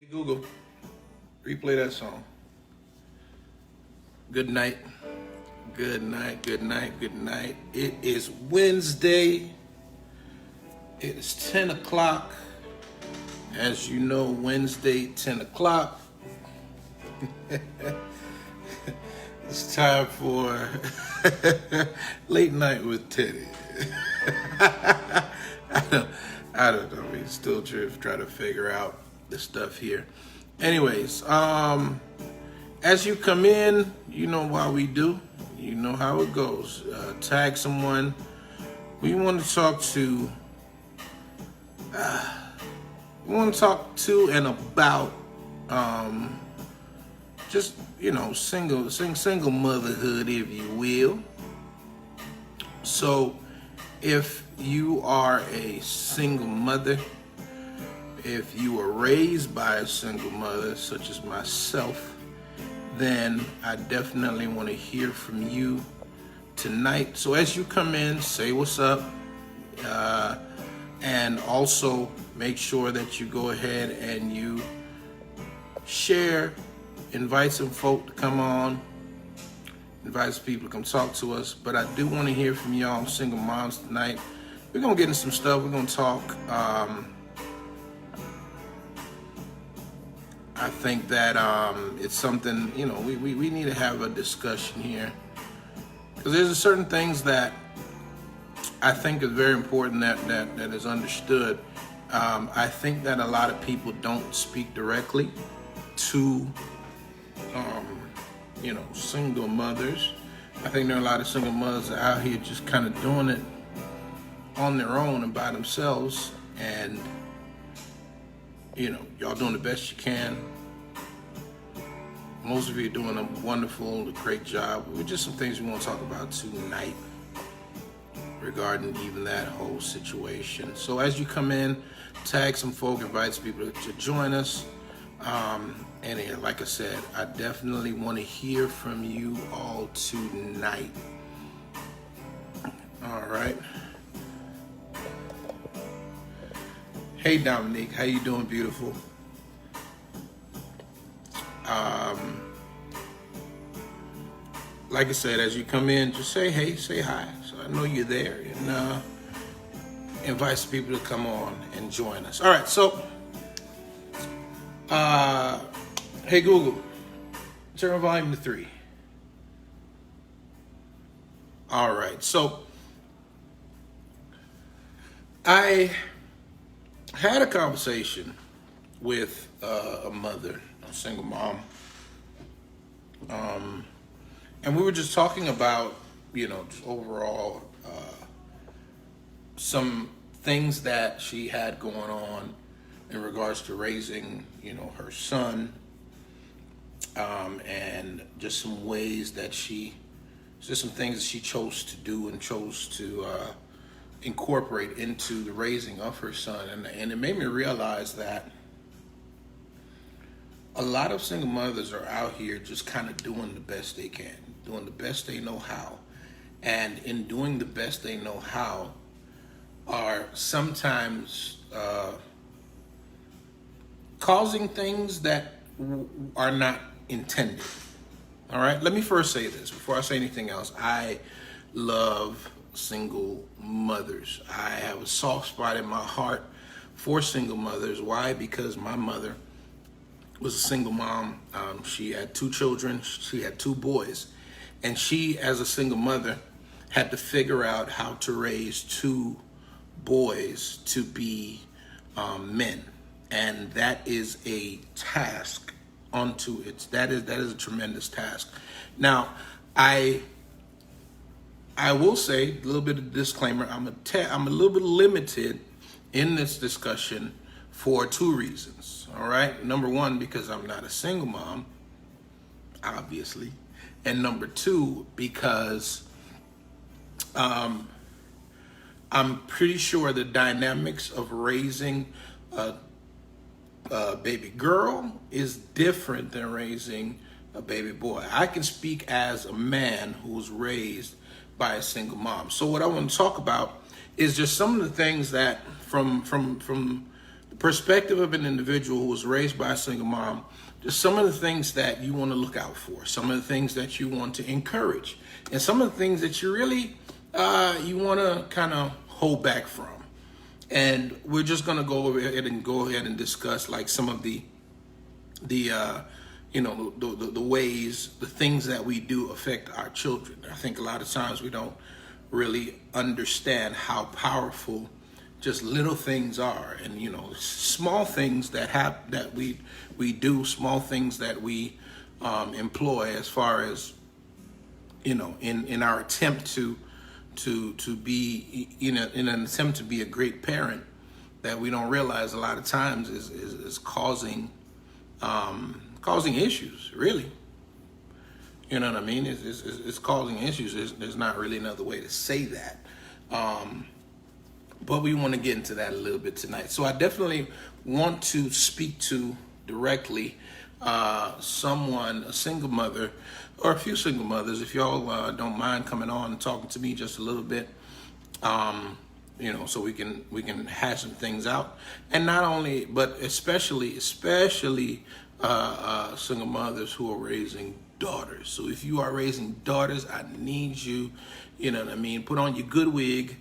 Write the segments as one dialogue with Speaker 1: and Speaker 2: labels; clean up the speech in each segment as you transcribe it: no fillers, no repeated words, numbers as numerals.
Speaker 1: Google, replay that song. Good night. Good night, good night, good night. It is Wednesday. It is 10 o'clock. As you know, Wednesday, 10 o'clock. It's time for Late Night with Teddy. I don't know. We still try to figure out the stuff here. Anyways, as you come in, you know why we do. You know how it goes. Tag someone. We want to talk to. We want to talk to and about just single motherhood, if you will. So, if you are a single mother, if you were raised by a single mother, such as myself, then I definitely want to hear from you tonight. So as you come in, say what's up, and also make sure that you go ahead and you share, invite some folk to come on, invite some people to come talk to us. But I do want to hear from y'all single moms tonight. We're going to get into some stuff. We're going to talk. I think that it's something, we need to have a discussion here. Because there's certain things that I think is very important that is understood. I think that a lot of people don't speak directly to, single mothers. I think there are a lot of single mothers that are out here just kind of doing it on their own and by themselves. And y'all doing the best you can. Most of you are doing a wonderful, great job. We're just some things we want to talk about tonight regarding even that whole situation. So as you come in, tag some folk, invite some people to join us. And like I said, I definitely want to hear from you all tonight. All right. Hey Dominique, how you doing, beautiful? Like I said, as you come in, just say hey, say hi, so I know you're there, and invite some people to come on and join us. All right, so hey Google, turn volume to 3. All right, so I had a conversation with a mother, a single mom, and we were just talking about, just overall some things that she had going on in regards to raising, her son, and just some ways that just some things that she chose to do and chose to incorporate into the raising of her son. And it made me realize that a lot of single mothers are out here just kind of doing the best they can, doing the best they know how. And in doing the best they know how are sometimes causing things that are not intended. All right, let me first say this before I say anything else. I love single mothers. I have a soft spot in my heart for single mothers. Why? Because my mother was a single mom. She had 2 children. She had 2 boys. And she, as a single mother, had to figure out how to raise 2 boys to be men. And that is a task unto it. That is a tremendous task. Now, I will say a little bit of disclaimer. I'm a little bit limited in this discussion for 2 reasons. All right. Number 1, because I'm not a single mom, obviously, and number 2, because I'm pretty sure the dynamics of raising a baby girl is different than raising a baby boy. I can speak as a man who was raised by a single mom. So what I want to talk about is just some of the things that from the perspective of an individual who was raised by a single mom, just some of the things that you want to look out for, some of the things that you want to encourage, and some of the things that you really you want to kind of hold back from. And we're just going to go ahead and discuss like some of the ways, the things that we do affect our children. I think a lot of times we don't really understand how powerful just little things are, and small things that we do, small things that we employ as far as in our attempt to be in an attempt to be a great parent, that we don't realize a lot of times is causing issues, really. You know what I mean? It's causing issues. There's not really another way to say that. But we want to get into that a little bit tonight. So I definitely want to speak to directly a single mother, or a few single mothers, if y'all don't mind coming on and talking to me just a little bit, so we can hash some things out. And not only, but especially single mothers who are raising daughters. So if you are raising daughters, I need you, put on your good wig,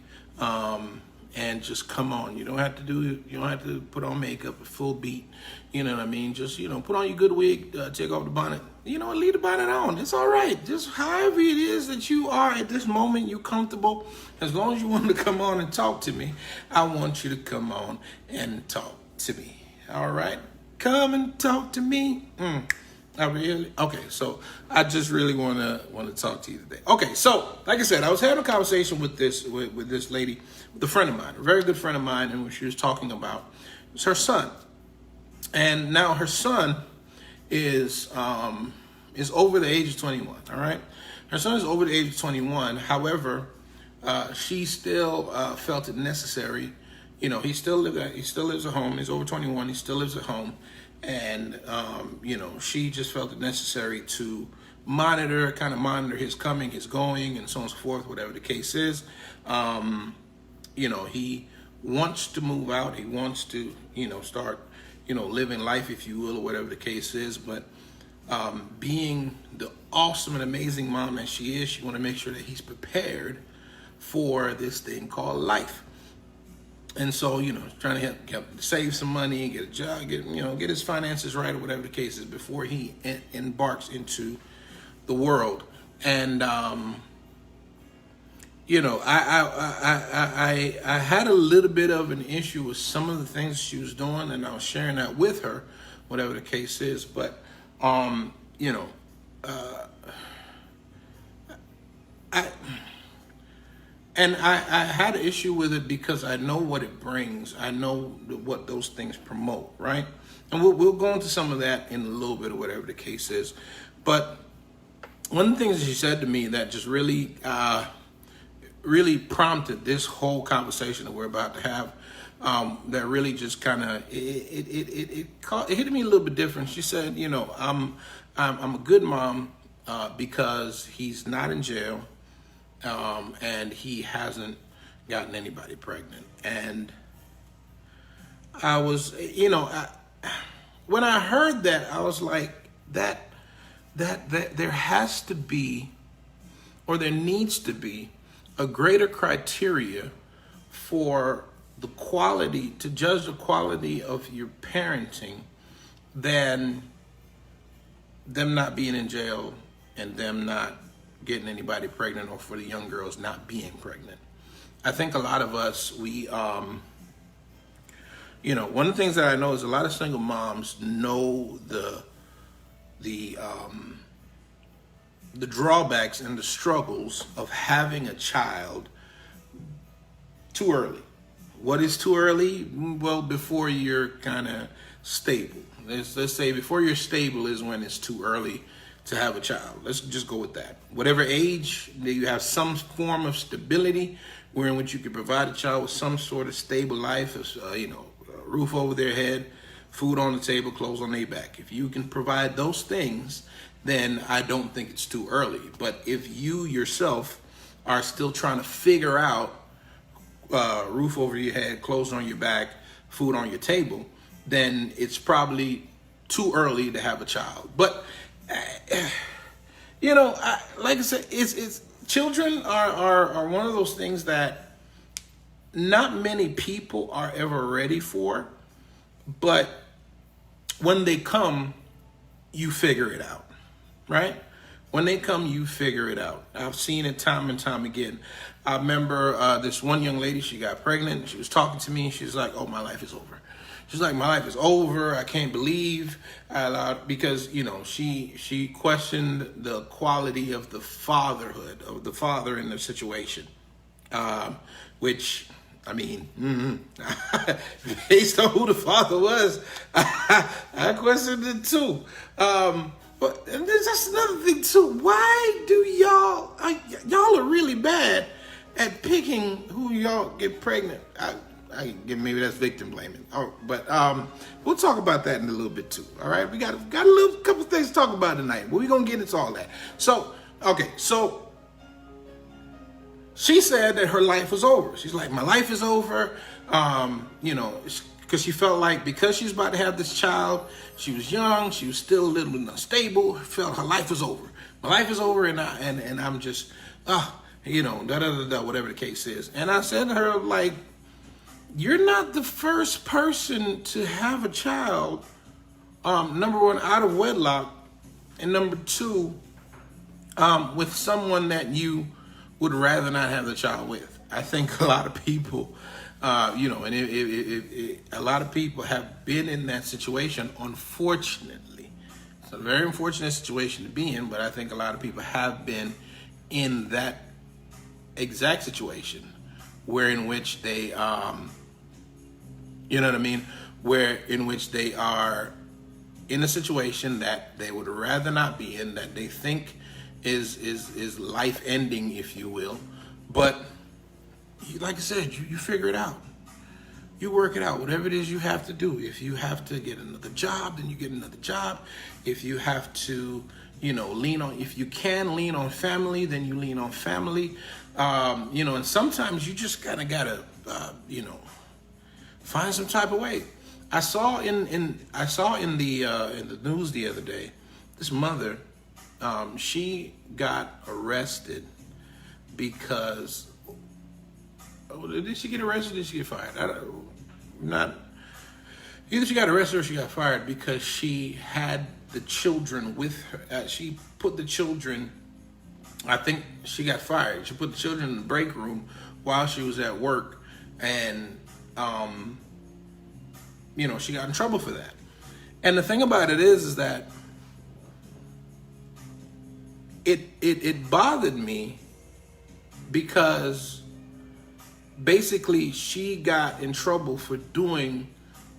Speaker 1: and just come on. You don't have to put on makeup, a full beat. Just, put on your good wig, take off the bonnet, leave the bonnet on. It's all right. Just however it is that you are at this moment, you're comfortable. As long as you want to come on and talk to me, I want you to come on and talk to me. All right? Come and talk to me. Okay, so I just really want to talk to you today. Okay, so like I said, I was having a conversation with this lady, with a friend of mine, a very good friend of mine, and what she was talking about was her son. And now her son is over the age of 21. All right, her son is over the age of 21. However, she still felt it necessary. He still lives at home. He's over 21. He still lives at home. And, she just felt it necessary to monitor his coming, his going, and so on and so forth, whatever the case is. He wants to move out. He wants to, start, living life, if you will, or whatever the case is. But being the awesome and amazing mom that she is, she want to make sure that he's prepared for this thing called life. And so, trying to help save some money, get a job, get his finances right, or whatever the case is, before he embarks into the world. And I had a little bit of an issue with some of the things she was doing, and I was sharing that with her, whatever the case is. But I had an issue with it because I know what it brings. I know what those things promote, right? And we'll go into some of that in a little bit, or whatever the case is. But one of the things that she said to me that just really prompted this whole conversation that we're about to have, that really just kind of it hit me a little bit different. She said, I'm a good mom because he's not in jail. And he hasn't gotten anybody pregnant. And I was, when I heard that, I was like, that there has to be, or there needs to be, a greater criteria for the quality, to judge the quality of your parenting, than them not being in jail and them not getting anybody pregnant, or for the young girls not being pregnant. I think a lot of us, we, one of the things that I know is a lot of single moms know the drawbacks and the struggles of having a child too early. What is too early? Well, before you're kind of stable. Let's say before you're stable is when it's too early to have a child. Let's just go with that. Whatever age that you have some form of stability, wherein which you can provide a child with some sort of stable life, a roof over their head, food on the table, clothes on their back. If you can provide those things, then I don't think it's too early. But if you yourself are still trying to figure out roof over your head, clothes on your back, food on your table, then it's probably too early to have a child. But like I said, it's children are one of those things that not many people are ever ready for, but when they come, you figure it out, right? When they come, you figure it out. I've seen it time and time again. I remember this one young lady, she got pregnant. She was talking to me. She was like, oh, my life is over. She's like, my life is over. I can't believe I allowed, because, she questioned the quality of the fatherhood, of the father in the situation, which, I mean, based on who the father was, I questioned it too. But and there's just another thing too. Why do y'all are really bad at picking who y'all get pregnant? Maybe that's victim blaming. But we'll talk about that in a little bit too. All right, we got a couple things to talk about tonight, but we're gonna get into all that. So she said that her life was over. She's like, my life is over. Because she felt like because she was about to have this child, she was young, she was still a little bit unstable, felt her life was over. My life is over, and I'm just, whatever the case is. And I said to her, like, you're not the first person to have a child, number one, out of wedlock, and number two, with someone that you would rather not have the child with. I think a lot of people, a lot of people have been in that situation, unfortunately. It's a very unfortunate situation to be in, but I think a lot of people have been in that exact situation where in which they, where in which they are in a situation that they would rather not be in, that they think is life ending, if you will. But like I said, you figure it out. You work it out, whatever it is you have to do. If you have to get another job, then you get another job. If you have to, if you can lean on family, then you lean on family. And sometimes you just gotta find some type of way. I saw in the news the other day, this mother, she got arrested because, did she get arrested or did she get fired? Either she got arrested or she got fired because she had the children with her. She put the children, I think she got fired. She put the children in the break room while she was at work, and, she got in trouble for that. And the thing about it is that it bothered me because basically she got in trouble for doing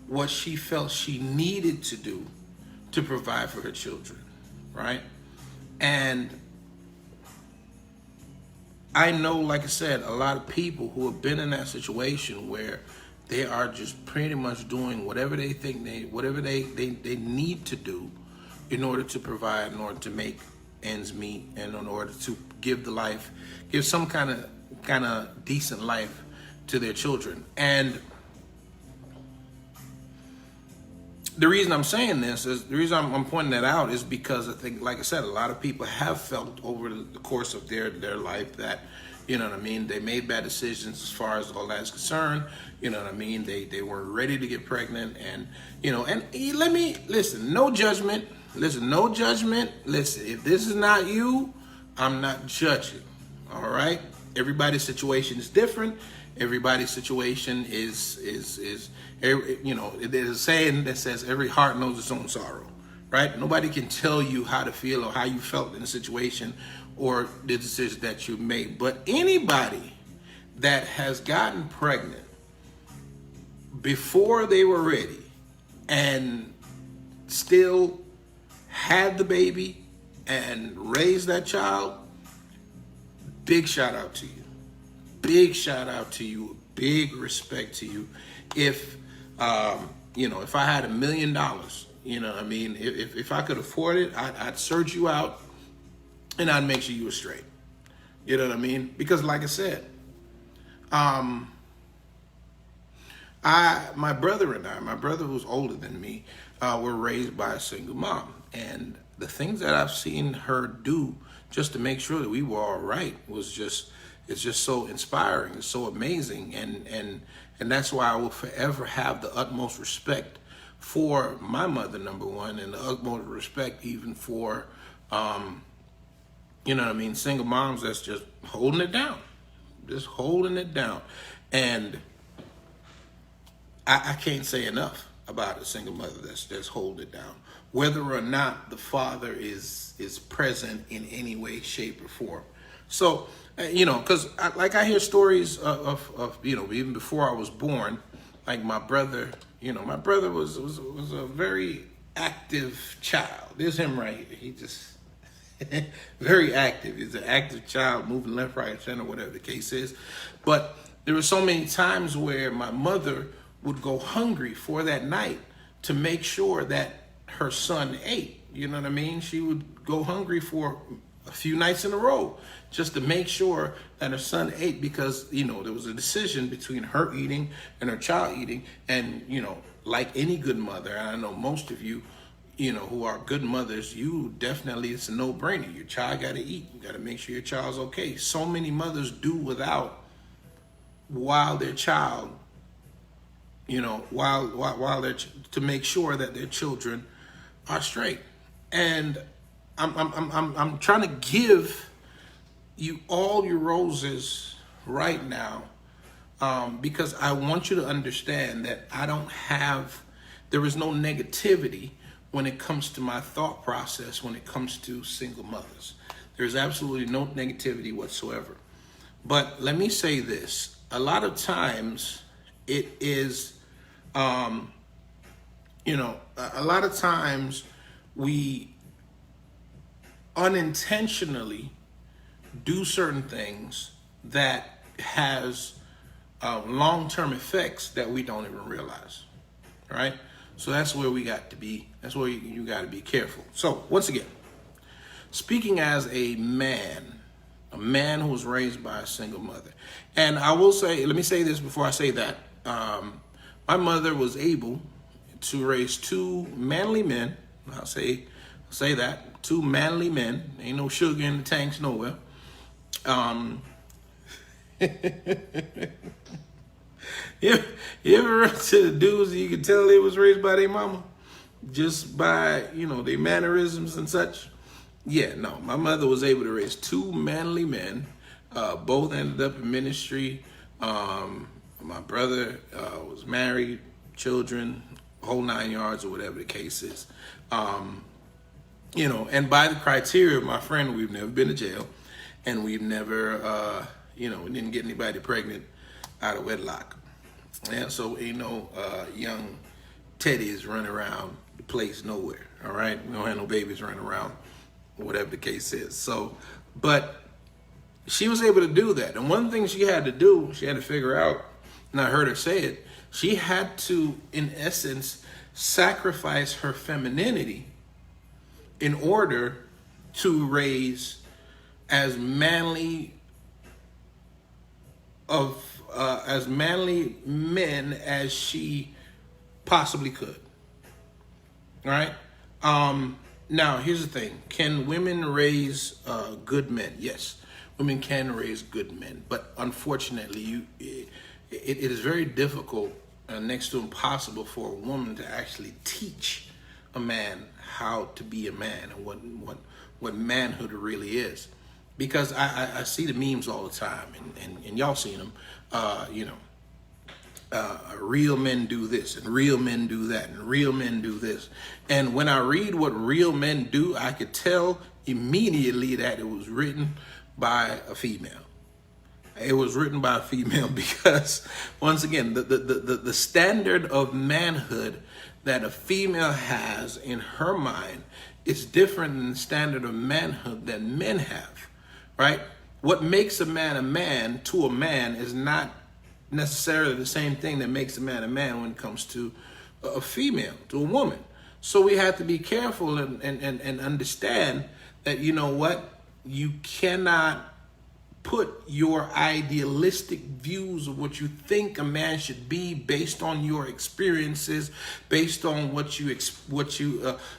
Speaker 1: what she felt she needed to do to provide for her children, right? And I know, like I said, a lot of people who have been in that situation where they are just pretty much doing whatever they think they need to do in order to provide, in order to make ends meet, and in order to give some kind of decent life to their children. And the reason I'm saying this is, the reason I'm pointing that out is because I think, like I said, a lot of people have felt over the course of their life that, they made bad decisions as far as all that is concerned. They weren't ready to get pregnant, and let me listen, no judgment. Listen, no judgment. Listen, if this is not you, I'm not judging. All right? Everybody's situation is different. Everybody's situation is there's a saying that says every heart knows its own sorrow, right? Nobody can tell you how to feel or how you felt in a situation or the decision that you made. But anybody that has gotten pregnant before they were ready and still had the baby and raised that child, big shout out to you. Big shout out to you. Big respect to you. If if I had $1 million, if I could afford it, I'd search you out and I'd make sure you were straight. You know what I mean? Because like I said, My brother who's older than me, were raised by a single mom, and the things that I've seen her do just to make sure that we were all right it's just so inspiring. It's so amazing, and that's why I will forever have the utmost respect for my mother, number one, and the utmost respect even for, you know what I mean, single moms that's just holding it down, and I can't say enough about a single mother that's holding it down, whether or not the father is present in any way, shape, or form. So, you know, because I hear stories of, you know, even before I was born, like my brother, you know, my brother was a very active child. There's him right here. He just very active. He's an active child, moving left, right, center, whatever the case is. But there were so many times where my mother would go hungry for that night to make sure that her son ate. You know what I mean? She would go hungry for a few nights in a row just to make sure that her son ate, because, you know, there was a decision between her eating and her child eating. And, you know, like any good mother, and I know most of you, you know, who are good mothers, you definitely, it's a no-brainer. Your child got to eat. You got to make sure your child's okay. So many mothers do without while their child, you know, while they're to make sure that their children are straight. And I'm trying to give you all your roses right now, because I want you to understand that there is no negativity when it comes to my thought process when it comes to single mothers. There's absolutely no negativity whatsoever. But let me say this: a lot of times it is, you know, a lot of times we unintentionally do certain things that has long-term effects that we don't even realize, right? So that's where we got to be. That's where you got to be careful. So once again, speaking as a man who was raised by a single mother, and I will say, let me say this before I say that, my mother was able to raise two manly men. I'll say that, two manly men. Ain't no sugar in the tanks nowhere. You ever run to the dudes and you can tell they was raised by their mama just by, you know, their mannerisms and such? Yeah, no, my mother was able to raise two manly men. Both ended up in ministry. My brother was married, children, whole 9 yards, or whatever the case is. You know, and by the criteria of my friend, we've never been to jail, and we've never, you know, we didn't get anybody pregnant out of wedlock. And so ain't no young teddies running around the place nowhere, all right? We don't have no babies running around, whatever the case is. So, but she was able to do that. And one thing she had to do, she had to figure out, and I heard her say it, she had to, in essence, sacrifice her femininity in order to raise as manly men as she possibly could. All right. Now here's the thing: can women raise good men? Yes, women can raise good men, but unfortunately, it is very difficult, next to impossible, for a woman to actually teach a man how to be a man and what manhood really is. Because I see the memes all the time, and y'all seen them, you know, real men do this, and real men do that, and real men do this. And when I read what real men do, I could tell immediately that it was written by a female. It was written by a female because, once again, the standard of manhood that a female has in her mind is different than the standard of manhood that men have. Right? What makes a man to a man is not necessarily the same thing that makes a man when it comes to a female, to a woman. So we have to be careful and understand that, you know what, you cannot put your idealistic views of what you think a man should be based on your experiences, based on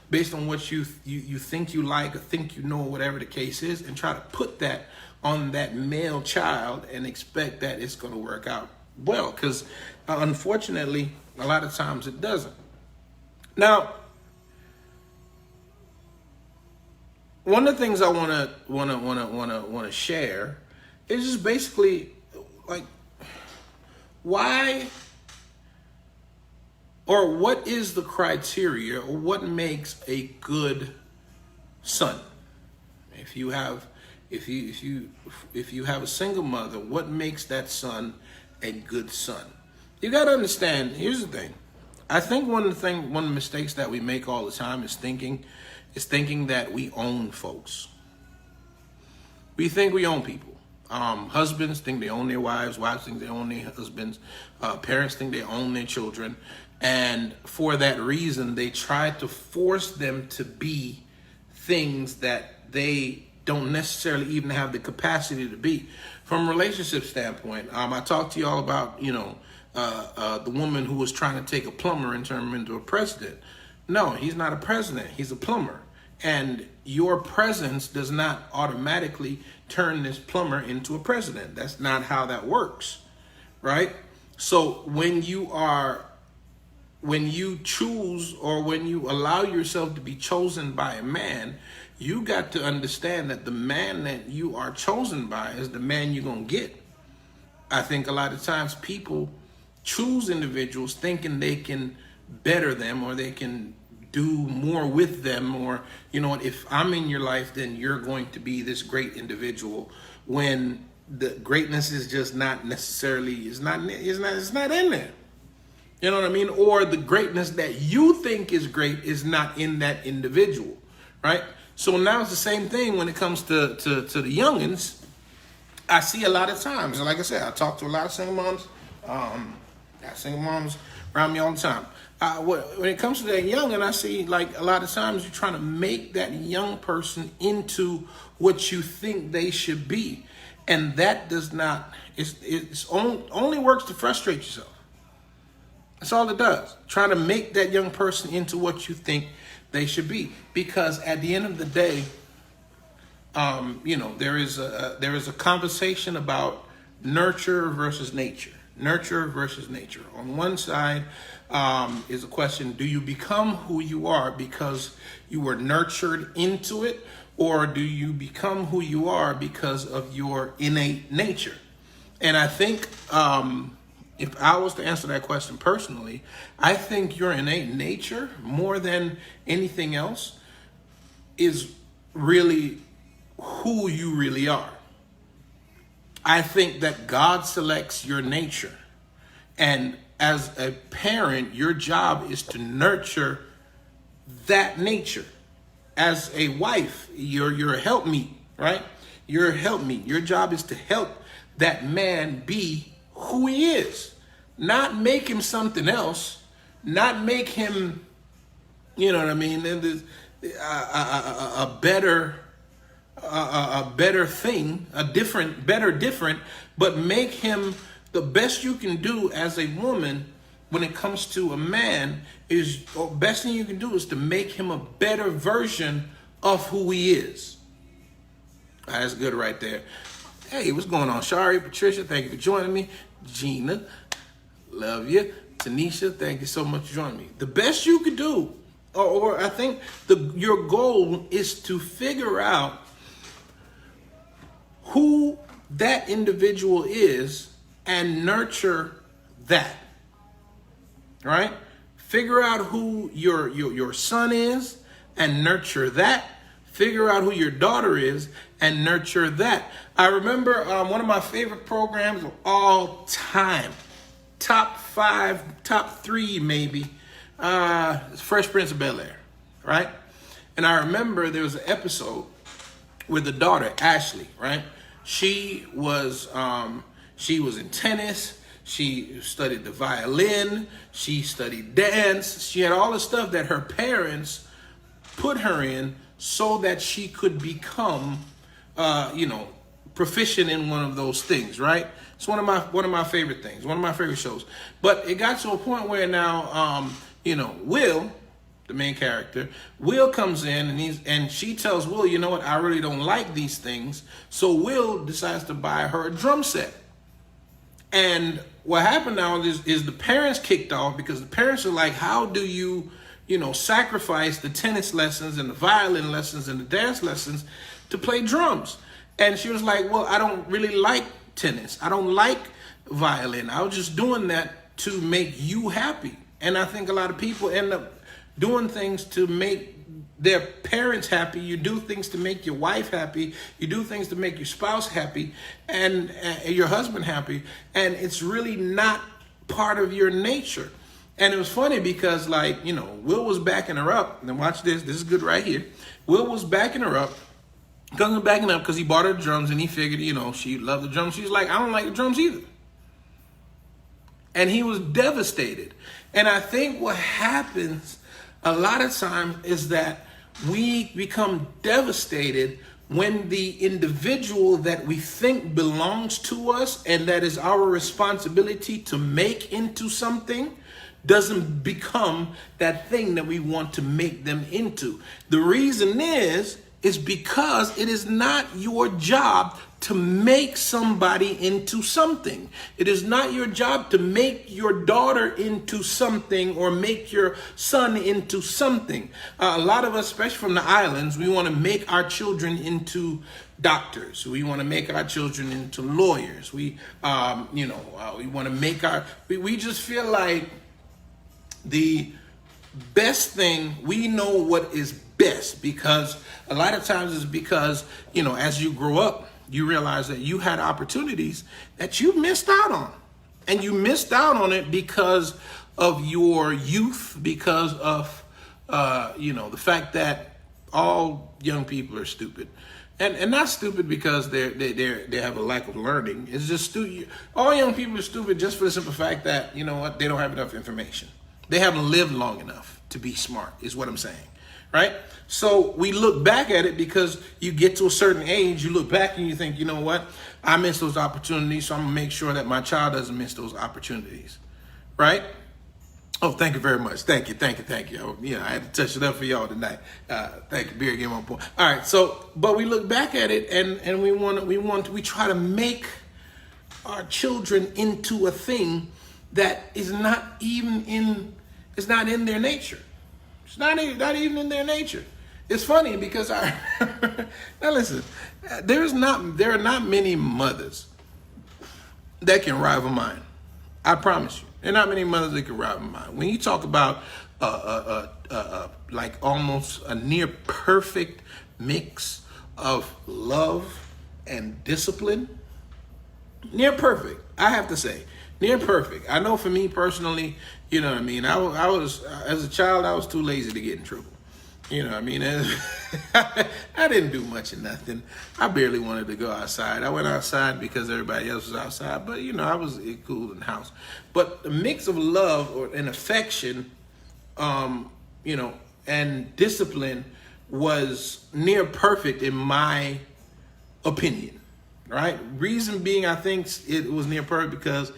Speaker 1: based on what you think you like or think you know, whatever the case is, and try to put that on that male child and expect that it's going to work out well, because unfortunately a lot of times it doesn't. Now, one of the things I want to share is just basically like, why or what is the criteria or what makes a good son? If you have a single mother, what makes that son a good son? You got to understand, here's the thing. I think one of the mistakes that we make all the time is thinking that we own folks. We think we own people. Husbands think they own their wives. Wives think they own their husbands. Parents think they own their children. And for that reason, they try to force them to be things that they don't necessarily even have the capacity to be. From a relationship standpoint, I talked to you all about, the woman who was trying to take a plumber and turn him into a president. No, he's not a president. He's a plumber. And your presence does not automatically turn this plumber into a president. That's not how that works, right? So when you choose or when you allow yourself to be chosen by a man, you got to understand that the man that you are chosen by is the man you're going to get. I think a lot of times people choose individuals thinking they can better them or they can do more with them, or if I'm in your life, then you're going to be this great individual, when the greatness is just not necessarily it's not in there. You know what I mean? Or the greatness that you think is great is not in that individual, right? So now it's the same thing when it comes to the youngins. I see a lot of times, and like I said, I talk to a lot of single moms. Got single moms around me all the time. When it comes to that youngin, I see like a lot of times you're trying to make that young person into what you think they should be, and that does not. It's only works to frustrate yourself. That's all it does. Trying to make that young person into what you think they should be, because at the end of the day, there is a conversation about nurture versus nature. Nurture versus nature. On one side is a question: do you become who you are because you were nurtured into it, or do you become who you are because of your innate nature? And I think if I was to answer that question personally, I think your innate nature, more than anything else, is really who you really are. I think that God selects your nature. And as a parent, your job is to nurture that nature. As a wife, you're a helpmeet, right? You're a helpmeet. Your job is to help that man be who he is. Not make him something else. Not make him, a better thing, different, but make him the best you can do as a woman when it comes to a man. Best thing you can do is to make him a better version of who he is. That's good right there. Hey, what's going on? Shari, Patricia, thank you for joining me. Gina, love you. Tanisha, thank you so much for joining me. The best you could do, or I think your goal is to figure out who that individual is and nurture that, right? Figure out who your son is and nurture that. Figure out who your daughter is and nurture that. I remember one of my favorite programs of all time, top 5, top 3 maybe, Fresh Prince of Bel-Air, right? And I remember there was an episode with the daughter, Ashley, right? She was in tennis. She studied the violin. She studied dance. She had all the stuff that her parents put her in so that she could become, proficient in one of those things, right? It's one of my favorite things, one of my favorite shows. But it got to a point where now, Will, the main character, Will comes in and she tells Will, you know what, I really don't like these things. So Will decides to buy her a drum set. And what happened now is the parents kicked off, because the parents are like, how do you, sacrifice the tennis lessons and the violin lessons and the dance lessons to play drums? And she was like, well, I don't really like tennis. I don't like violin. I was just doing that to make you happy. And I think a lot of people end up doing things to make their parents happy. You do things to make your wife happy. You do things to make your spouse happy and your husband happy. And it's really not part of your nature. And it was funny because, Will was backing her up. And watch this. This is good right here. Will was backing her up. Comes backing up because he bought her drums and he figured, she loved the drums. She's like, I don't like the drums either. And he was devastated. And I think what happens a lot of times is that we become devastated when the individual that we think belongs to us and that is our responsibility to make into something doesn't become that thing that we want to make them into. The reason is because it is not your job to make somebody into something. It is not your job to make your daughter into something or make your son into something. A lot of us, especially from the islands, we want to make our children into doctors. We want to make our children into lawyers. We want to make we just feel like the best thing, we know what is best, because a lot of times it's because, as you grow up, you realize that you had opportunities that you missed out on. And you missed out on it because of your youth, because of, the fact that all young people are stupid. And not stupid because they have a lack of learning. It's just stupid. All young people are stupid just for the simple fact that, they don't have enough information. They haven't lived long enough to be smart, is what I'm saying. Right? So we look back at it because you get to a certain age, you look back and you think, you know what? I missed those opportunities, so I'm going to make sure that my child doesn't miss those opportunities. Right? Oh, thank you very much. Thank you. I had to touch it up for y'all tonight. Thank you, Beer Game on point. All right, so, but we look back at it and we try to make our children into a thing that is not even in their nature. It's not even in their nature. It's funny because now listen, there are not many mothers that can rival mine. I promise you, there are not many mothers that can rival mine. When you talk about like almost a near perfect mix of love and discipline, near perfect, I have to say. Near perfect. I know for me personally, you know what I mean? I was, as a child, I was too lazy to get in trouble. You know what I mean? I didn't do much of nothing. I barely wanted to go outside. I went outside because everybody else was outside. But, I was cool in the house. But the mix of love and affection, and discipline was near perfect in my opinion. Right? Reason being, I think it was near perfect because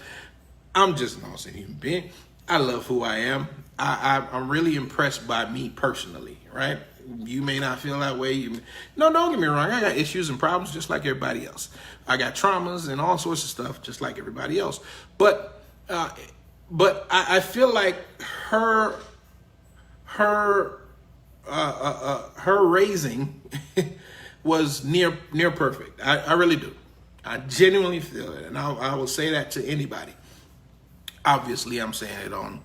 Speaker 1: I'm just an awesome human being. I love who I am. I'm really impressed by me personally, right? You may not feel that way. No, don't get me wrong. I got issues and problems just like everybody else. I got traumas and all sorts of stuff just like everybody else. But I feel like her raising was near perfect. I really do. I genuinely feel it, and I will say that to anybody. Obviously, I'm saying it on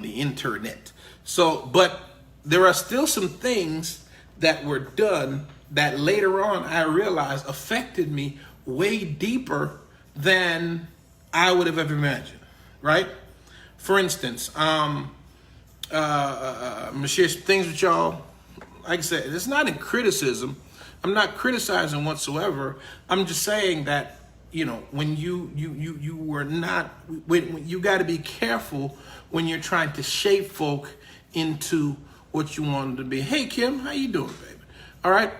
Speaker 1: the internet. So, but there are still some things that were done that later on I realized affected me way deeper than I would have ever imagined. Right? For instance, I'm gonna share some things with y'all. Like I said, it's not in criticism. I'm not criticizing whatsoever. I'm just saying that, when you were not, when you got to be careful when you're trying to shape folk into what you want them to be. Hey, Kim, how you doing, baby? All right.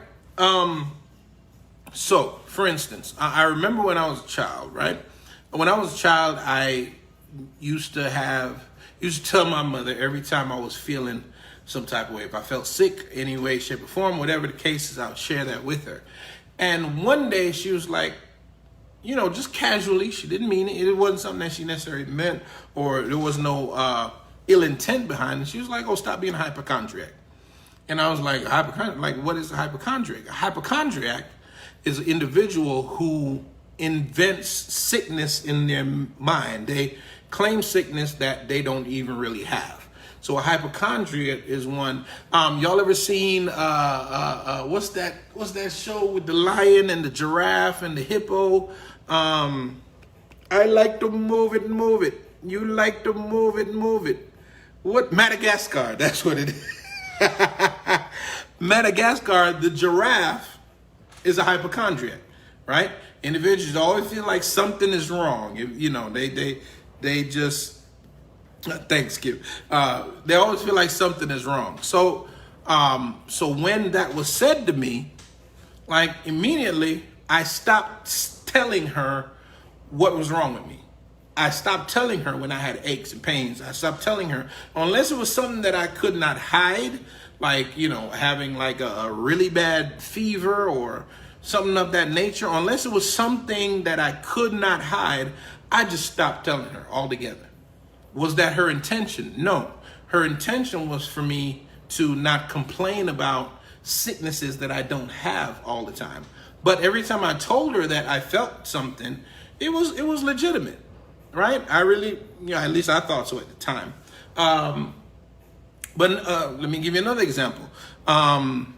Speaker 1: So, for instance, I remember when I was a child, right? When I was a child, I used to tell my mother every time I was feeling some type of way. If I felt sick, any way, shape, or form, whatever the case is, I would share that with her. And one day she was like, just casually, she didn't mean it. It wasn't something that she necessarily meant, or there was no ill intent behind it. She was like, oh, stop being a hypochondriac. And I was like, hypochondriac? Like, what is a hypochondriac? A hypochondriac is an individual who invents sickness in their mind. They claim sickness that they don't even really have. So a hypochondriac is one. Y'all ever seen what's that show with the lion and the giraffe and the hippo? I like to move it. You like to move it. What? Madagascar. That's what it is. Madagascar, the giraffe is a hypochondriac, right? Individuals always feel like something is wrong. They just thanks, Skip. They always feel like something is wrong. So when that was said to me, like immediately I stopped telling her what was wrong with me. I stopped telling her when I had aches and pains. I stopped telling her unless it was something that I could not hide, like, having like a really bad fever or something of that nature. Unless it was something that I could not hide, I just stopped telling her altogether. Was that her intention? No. Her intention was for me to not complain about sicknesses that I don't have all the time. But every time I told her that I felt something, it was legitimate, right? I really, at least I thought so at the time. But let me give you another example. And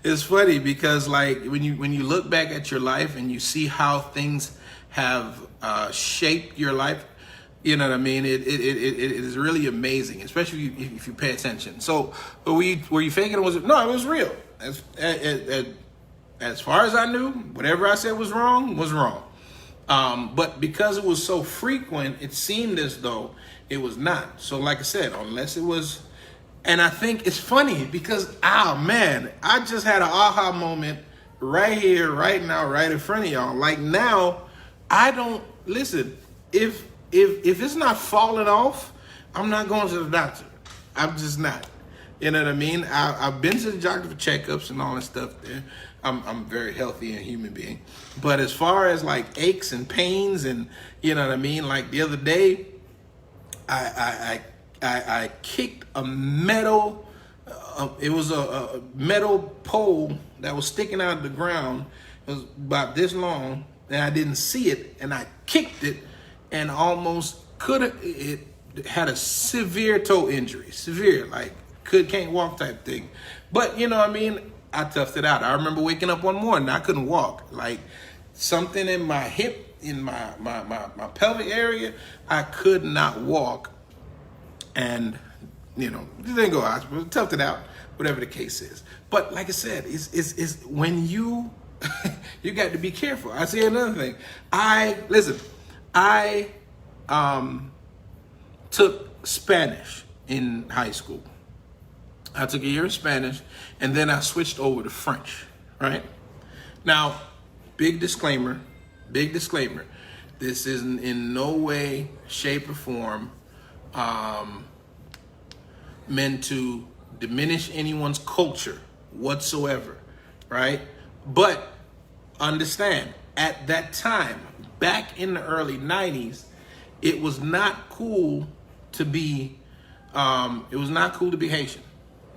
Speaker 1: it's funny because, like, when you look back at your life and you see how things have shaped your life, you know what I mean? It is really amazing, especially if you pay attention. So, were you faking it? Was it? No, it was real. As far as I knew, whatever I said was wrong was wrong. But because it was so frequent, it seemed as though it was not. So, like I said, unless it was. And I think it's funny because, man, I just had an aha moment right here, right now, right in front of y'all. Like now, I don't, listen, if it's not falling off, I'm not going to the doctor. I'm just not. You know what I mean? I've been to the doctor for checkups and all that stuff there. I'm very healthy and human being. But as far as like aches and pains and, you know what I mean? Like the other day, I kicked a metal, it was a metal pole that was sticking out of the ground. It was about this long, and I didn't see it, and I kicked it, and almost it had a severe toe injury, severe, like can't walk type thing. But you know what I mean? I toughed it out. I remember waking up one morning, I couldn't walk, like something in my hip, in my pelvic area, I could not walk. And, didn't go out, but toughed it out, whatever the case is. But like I said, it's when you got to be careful. I say another thing. I took Spanish in high school. I took a year of Spanish, and then I switched over to French, right? Now, big disclaimer. This isn't in no way, shape, or form meant to diminish anyone's culture whatsoever, right? But understand, at that time, back in the early 90s, it was not cool to be Haitian,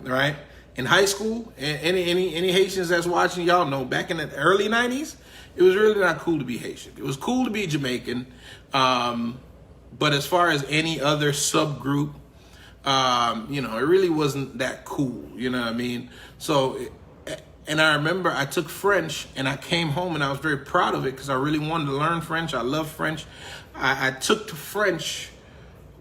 Speaker 1: right? In high school, any Haitians that's watching, y'all know, back in the early 90s, it was really not cool to be Haitian. It was cool to be Jamaican, but as far as any other subgroup, it really wasn't that cool. You know what I mean? So, and I remember I took French and I came home and I was very proud of it because I really wanted to learn French. I love French. I took to French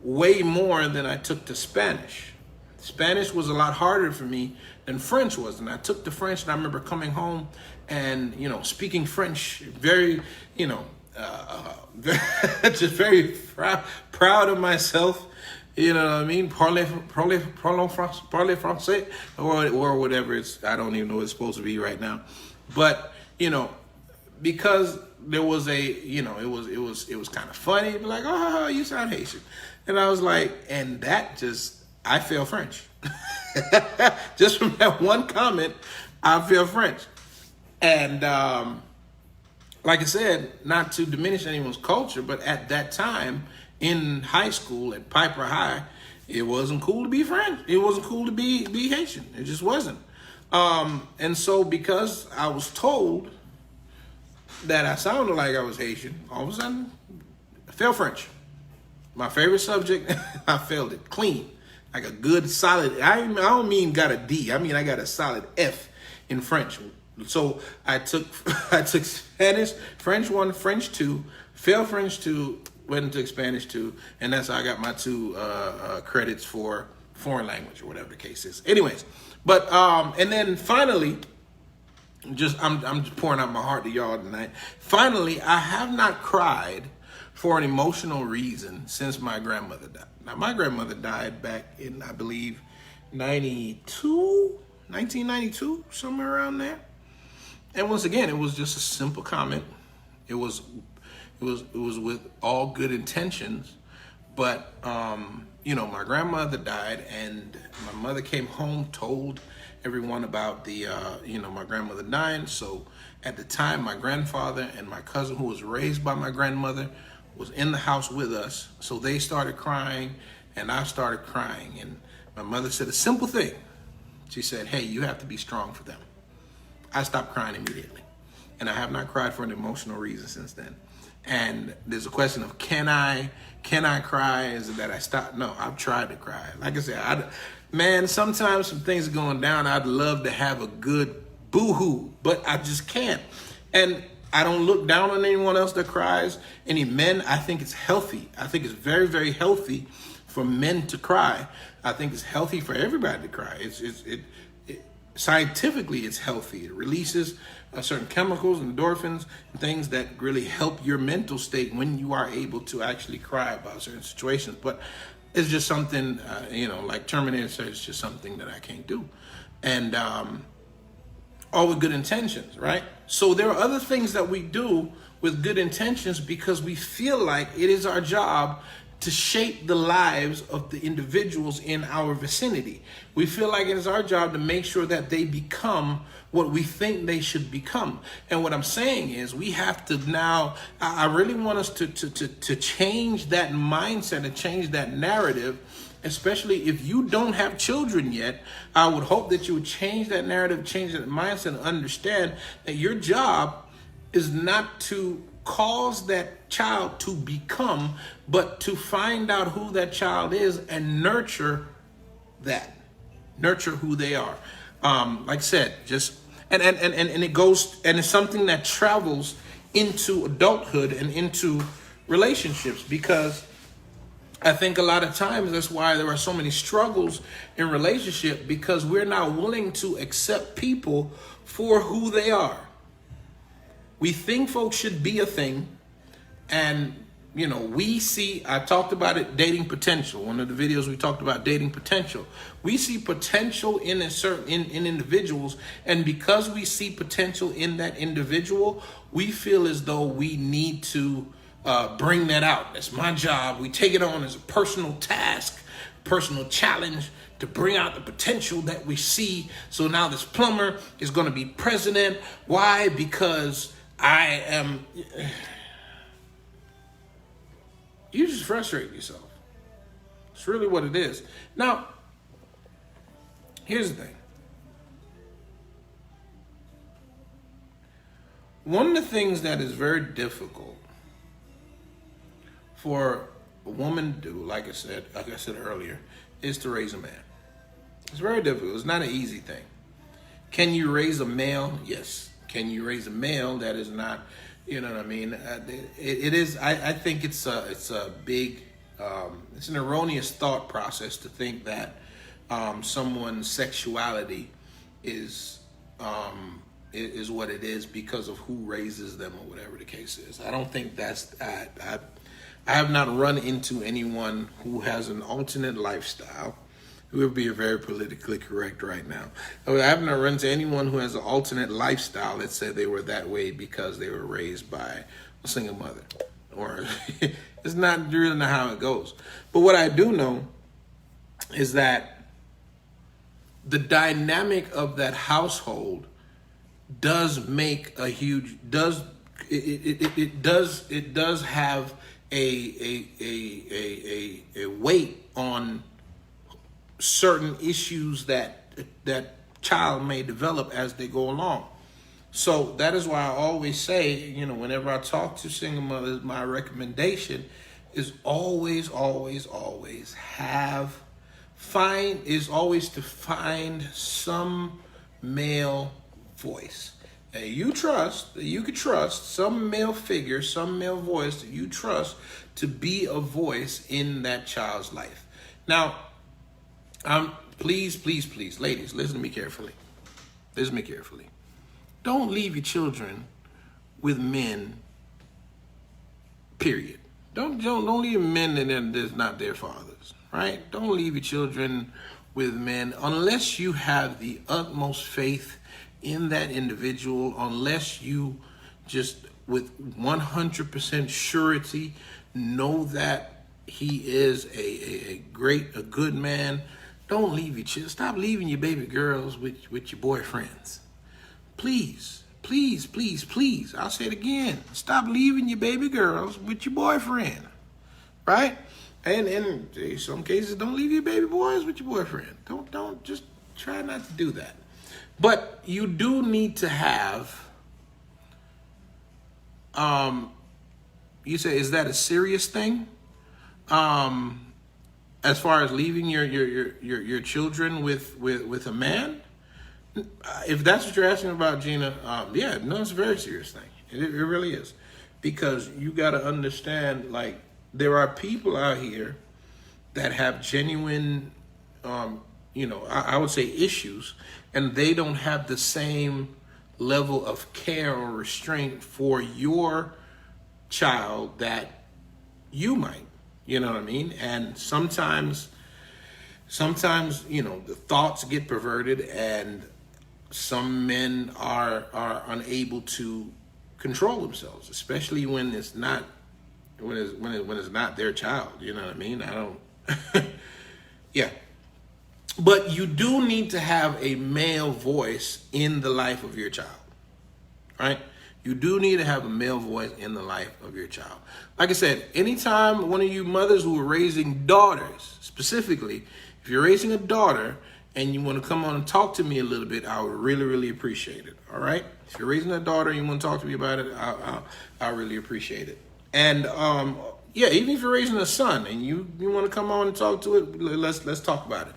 Speaker 1: way more than I took to Spanish. Spanish was a lot harder for me than French was. And I took to French and I remember coming home and, speaking French very, just very proud of myself. You know what I mean? Parlez français, or whatever it's, I don't even know what it's supposed to be right now. But, you know, because there was a, you know, it was kind of funny, like, oh, you sound Haitian. And I was like, and that just, I feel French. Just from that one comment, I feel French. And like I said, not to diminish anyone's culture, but at that time in high school at Piper High, it wasn't cool to be French. It wasn't cool to be Haitian. It just wasn't. And so because I was told that I sounded like I was Haitian, all of a sudden, I failed French. My favorite subject, I failed it clean. Like a good solid, I don't mean got a D, I mean I got a solid F in French. So I took Spanish, French 1, French 2, failed French 2, went into Spanish 2, and that's how I got my 2 credits for foreign language or whatever the case is. Anyways, but and then finally, I'm just pouring out my heart to y'all tonight. Finally, I have not cried for an emotional reason since my grandmother died. Now, my grandmother died back in, I believe, 1992, somewhere around there. And once again, it was just a simple comment. It was with all good intentions, but you know, my grandmother died, and my mother came home, told everyone about the you know, my grandmother dying. So at the time, my grandfather and my cousin, who was raised by my grandmother, was in the house with us. So they started crying, and I started crying, and my mother said a simple thing. She said, "Hey, you have to be strong for them." I stopped crying immediately, and I have not cried for an emotional reason since then. And there's a question of, can I cry? Is it that I stopped? No, I've tried to cry. Like I said, man, sometimes some things are going down, I'd love to have a good boo-hoo, but I just can't. And I don't look down on anyone else that cries. Any men, I think it's healthy. I think it's very, very healthy for men to cry. I think it's healthy for everybody to cry. Scientifically, it's healthy. It releases certain chemicals, endorphins, and things that really help your mental state when you are able to actually cry about certain situations. But it's just something, you know, like Terminator said, it's just something that I can't do. And all with good intentions, right? So there are other things that we do with good intentions because we feel like it is our job to shape the lives of the individuals in our vicinity. We feel like it is our job to make sure that they become what we think they should become. And what I'm saying is we have to now, I really want us to change that mindset and change that narrative, especially if you don't have children yet. I would hope that you would change that narrative, change that mindset, and understand that your job is not to cause that child to become, but to find out who that child is and nurture who they are. Like I said, just and it goes, and it's something that travels into adulthood and into relationships, because I think a lot of times that's why there are so many struggles in relationship, because we're not willing to accept people for who they are. We think folks should be a thing, and you know, we see, I talked about it, dating potential. One of the videos we talked about dating potential. We see potential in in individuals, and because we see potential in that individual, we feel as though we need to bring that out. That's my job. We take it on as a personal task, personal challenge to bring out the potential that we see. So now this plumber is going to be president. Why? Because I am... You just frustrate yourself. It's really what it is. Now, here's the thing. One of the things that is very difficult for a woman to do, like I said earlier, is to raise a man. It's very difficult. It's not an easy thing. Can you raise a male? Yes. Can you raise a male that is not, you know what I mean? It is. I think it's a big, it's an erroneous thought process to think that someone's sexuality is what it is because of who raises them or whatever the case is. I don't think that's. I have not run into anyone who has an alternate lifestyle. We would be very politically correct right now. I have not run into anyone who has an alternate lifestyle that said they were that way because they were raised by a single mother. Or it's not really not how it goes. But what I do know is that the dynamic of that household does make a huge it does have a weight on certain issues that child may develop as they go along. So that is why I always say, whenever I talk to single mothers, my recommendation is always to find some male voice that you could trust, some male figure, some male voice that you trust to be a voice in that child's life. Now, please, ladies, listen to me carefully. Don't leave your children with men, period. Don't leave men that's not their fathers, right? Don't leave your children with men unless you have the utmost faith in that individual, unless you just with 100% surety know that he is a good man. Don't leave your children. Stop leaving your baby girls with your boyfriends. Please. I'll say it again. Stop leaving your baby girls with your boyfriend, right? And in some cases, don't leave your baby boys with your boyfriend. Don't just try not to do that. But you do need to have. You say, is that a serious thing? As far as leaving your children with a man. If that's what you're asking about, Gina, it's a very serious thing. It really is. Because you got to understand, like, there are people out here that have genuine, I would say issues, and they don't have the same level of care or restraint for your child that you might. You know what I mean? And sometimes, the thoughts get perverted, and some men are unable to control themselves, especially when it's not their child. You know what I mean? Yeah. But you do need to have a male voice in the life of your child, right? You do need to have a male voice in the life of your child. Like I said, anytime one of you mothers who are raising daughters, specifically, if you're raising a daughter and you want to come on and talk to me a little bit, I would really, really appreciate it. All right? If you're raising a daughter and you want to talk to me about it, I really appreciate it. And even if you're raising a son and you want to come on and talk to it, let's talk about it.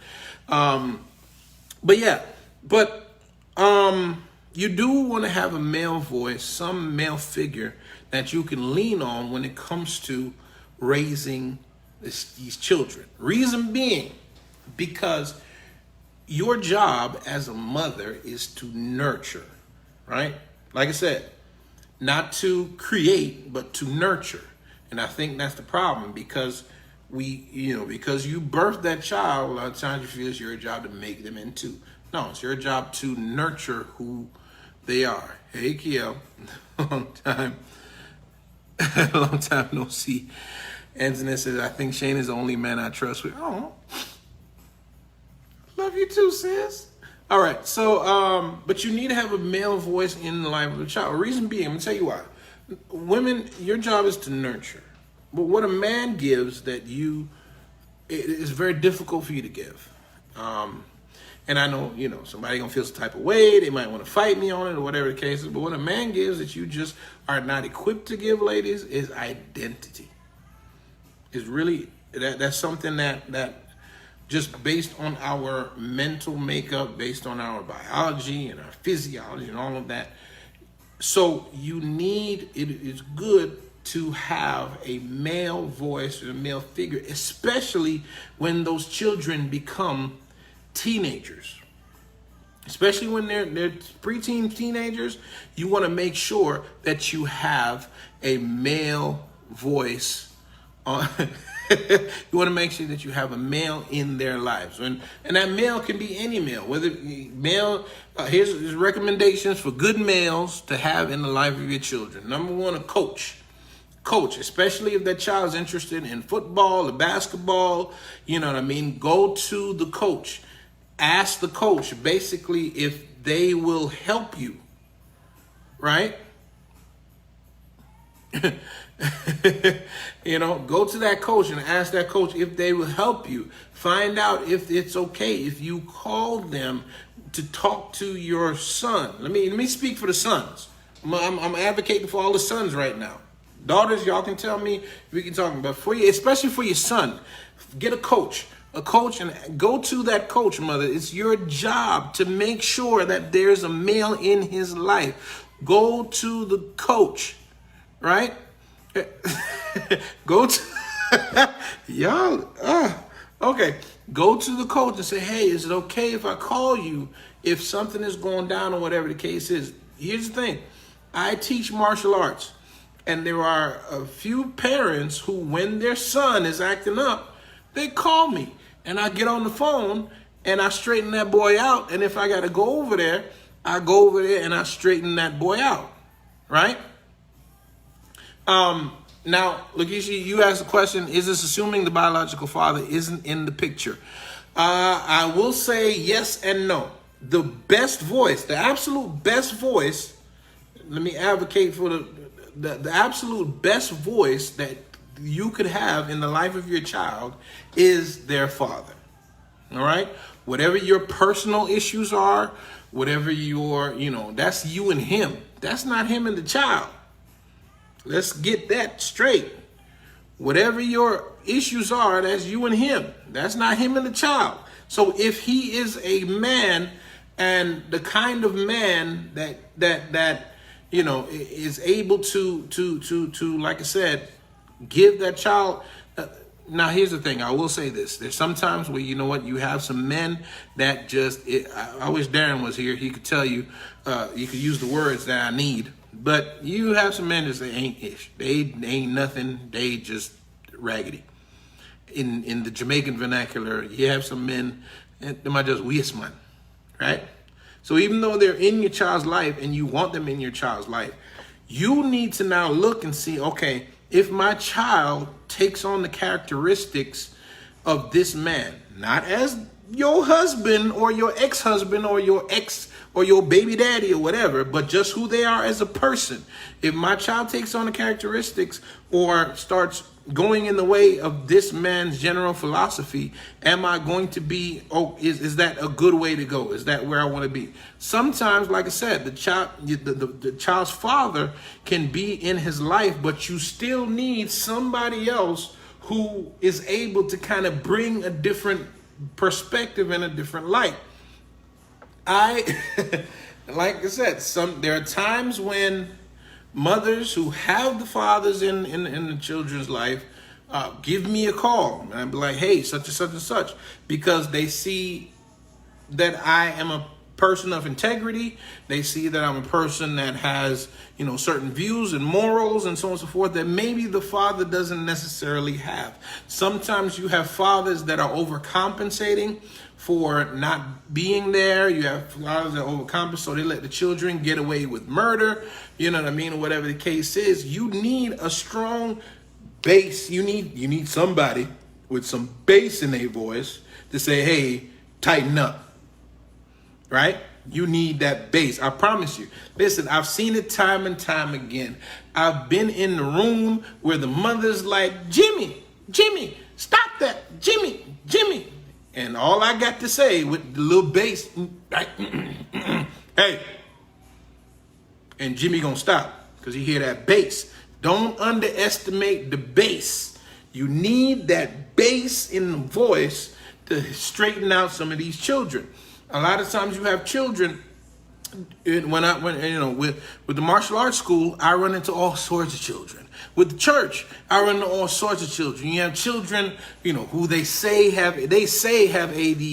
Speaker 1: You do want to have a male voice, some male figure that you can lean on when it comes to raising these children. Reason being, because your job as a mother is to nurture, right? Like I said, not to create, but to nurture. And I think that's the problem, because because you birthed that child, a lot of times you feel it's your job to make them into. No, it's your job to nurture who they are. Hey, Kiel, long time no see. Antoinette says, I think Shane is the only man I trust with. Oh, love you too, sis. All right, so, but you need to have a male voice in the life of a child. Reason being, I'm going to tell you why. Women, your job is to nurture. But what a man gives it is very difficult for you to give. And I know, somebody gonna feel some type of way. They might want to fight me on it or whatever the case is. But what a man gives that you just are not equipped to give, ladies, is identity. Is really, that's something that just based on our mental makeup, based on our biology and our physiology and all of that. So it is good to have a male voice or a male figure, especially when those children become teenagers. Especially when they're preteen teenagers, you want to make sure that you have a male voice Uh, you want to make sure that you have a male in their lives, and that male can be any male. Whether male, here's recommendations for good males to have in the life of your children. Number one, a coach. Coach, especially if that child is interested in football or basketball, you know what I mean? Go to the coach. Ask the coach basically if they will help you, right? Go to that coach and ask that coach if they will help you. Find out if it's okay if you call them to talk to your son. Let me speak for the sons. I'm advocating for all the sons right now. Daughters, y'all can tell me, we can talk about for you, especially for your son. Get a coach, and go to that coach, mother. It's your job to make sure that there's a male in his life. Go to the coach, right? Go to y'all. Okay. Go to the coach and say, hey, is it okay if I call you if something is going down or whatever the case is? Here's the thing. I teach martial arts. And there are a few parents who, when their son is acting up, they call me. And I get on the phone and I straighten that boy out. And if I got to go over there, I go over there and I straighten that boy out. Right? Now, Lakeisha, you asked the question, is this assuming the biological father isn't in the picture? I will say yes and no. The best voice, the absolute best voice, let me advocate for the absolute best voice that you could have in the life of your child is their father. All right? Whatever your personal issues are, whatever that's you and him. That's not him and the child. Let's get that straight. Whatever your issues are, that's you and him. That's not him and the child. So if he is a man, and the kind of man that is able to like I said, give that child. Now here's the thing. I will say this. There's sometimes where you have some men that just. I wish Darren was here. He could tell you. You could use the words that I need. But you have some men that say ain't ish. They ain't nothing. They just raggedy. In the Jamaican vernacular, you have some men that might just waste man, right? So even though they're in your child's life and you want them in your child's life, you need to now look and see, okay, if my child takes on the characteristics of this man, not as your husband or your ex-husband or your ex or your baby daddy or whatever, but just who they are as a person. If my child takes on the characteristics or starts going in the way of this man's general philosophy, am I going to be, is that a good way to go? Is that where I want to be? Sometimes, like I said, the child's father can be in his life, but you still need somebody else who is able to kind of bring a different perspective and a different light. Like I said, there are times when mothers who have the fathers in the children's life give me a call. And I'd be like, hey, such and such and such, because they see that I am a person of integrity. They see that I'm a person that has, certain views and morals and so on and so forth that maybe the father doesn't necessarily have. Sometimes you have fathers that are overcompensating for not being there. You have fathers that overcompensate, so they let the children get away with murder, you know what I mean, or whatever the case is. You need a strong bass. You need somebody with some bass in their voice to say, hey, tighten up. Right? You need that bass. I promise you. Listen, I've seen it time and time again. I've been in the room where the mother's like, Jimmy, stop that. Jimmy. And all I got to say with the little bass, hey. And Jimmy gonna stop because he hear that bass. Don't underestimate the bass. You need that bass in the voice to straighten out some of these children. A lot of times you have children, with the martial arts school, I run into all sorts of children. With the church, I run into all sorts of children. You have children, who they say have ADHD.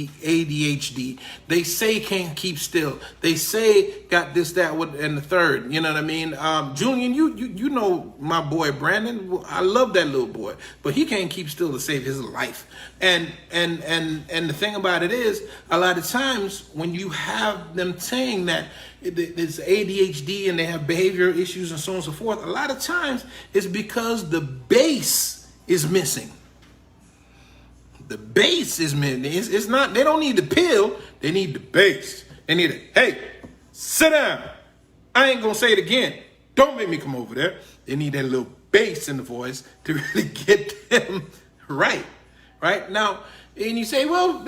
Speaker 1: They say can't keep still. They say got this, that, and the third. You know what I mean? Julian, you know my boy Brandon. I love that little boy, but he can't keep still to save his life. And the thing about it is, a lot of times when you have them saying that it's ADHD and they have behavior issues and so on and so forth, a lot of times it's because the base is missing. The base is missing. It's not, they don't need the pill, they need the base. They need it. Hey, sit down. I ain't gonna say it again. Don't make me come over there. They need that little bass in the voice to really get them right. Right? Now, and you say, well,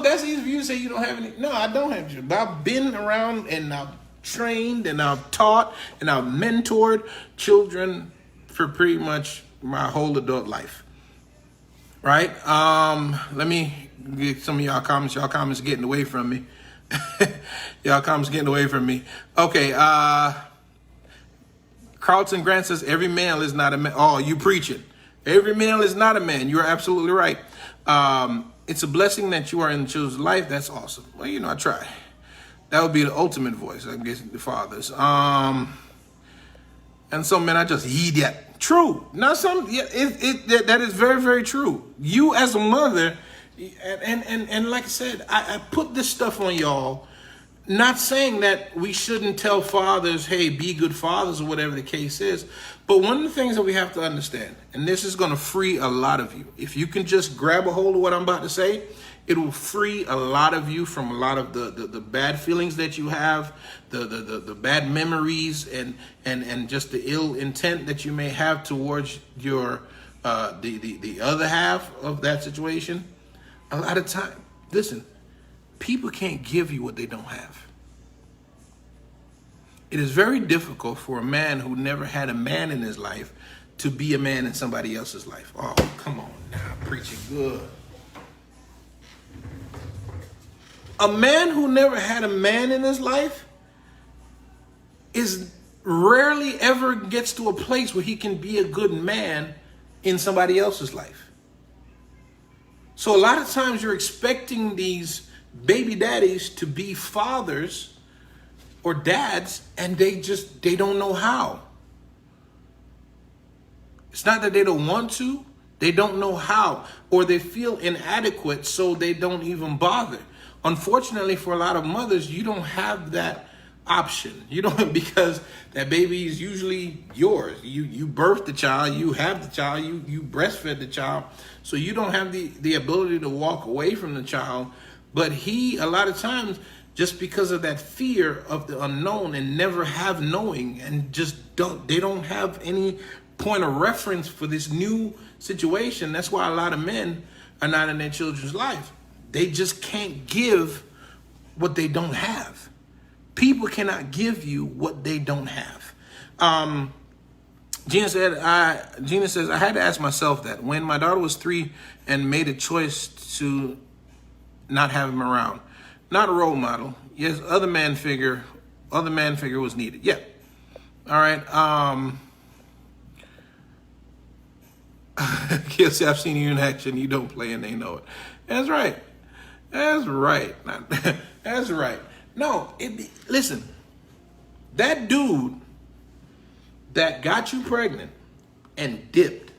Speaker 1: that's easy for you to say you don't have any. No, I don't have any. I've been around and I've trained and I've taught and I've mentored children for pretty much my whole adult life. Right? Let me get some of y'all comments. Y'all comments getting away from me. Y'all comments getting away from me. Okay. Carlton Grant says every male is not a man. Oh, you preaching. Every male is not a man. You're absolutely right. It's a blessing that you are in the children's life. That's awesome. Well, I try. That would be the ultimate voice, I guess, the fathers. And so, man, I just heed that. True. Now, that is very, very true. You as a mother, and like I said, I put this stuff on y'all, not saying that we shouldn't tell fathers, hey, be good fathers or whatever the case is. But one of the things that we have to understand, and this is going to free a lot of you, if you can just grab a hold of what I'm about to say, it will free a lot of you from a lot of the bad feelings that you have, the bad memories, and just the ill intent that you may have towards your the other half of that situation. A lot of time, listen, people can't give you what they don't have. It is very difficult for a man who never had a man in his life to be a man in somebody else's life. Oh, come on now, preaching good. A man who never had a man in his life is rarely ever gets to a place where he can be a good man in somebody else's life. So a lot of times you're expecting these baby daddies to be fathers or dads, and they don't know how. It's not that they don't want to, they don't know how, or they feel inadequate, so they don't even bother. Unfortunately, for a lot of mothers, you don't have that option. You don't, because that baby is usually yours. You birthed the child, you have the child, you breastfed the child, so you don't have the ability to walk away from the child. But a lot of times, just because of that fear of the unknown and never have knowing, and they don't have any point of reference for this new situation. That's why a lot of men are not in their children's life. They just can't give what they don't have. People cannot give you what they don't have. Gina says, I had to ask myself that when my daughter was 3 and made a choice to not have him around. Not a role model. Yes, other man figure was needed. Yeah. All right. Kids, I've seen you in action. You don't play and they know it. That's right. That's right. That's right. No, listen, that dude that got you pregnant and dipped,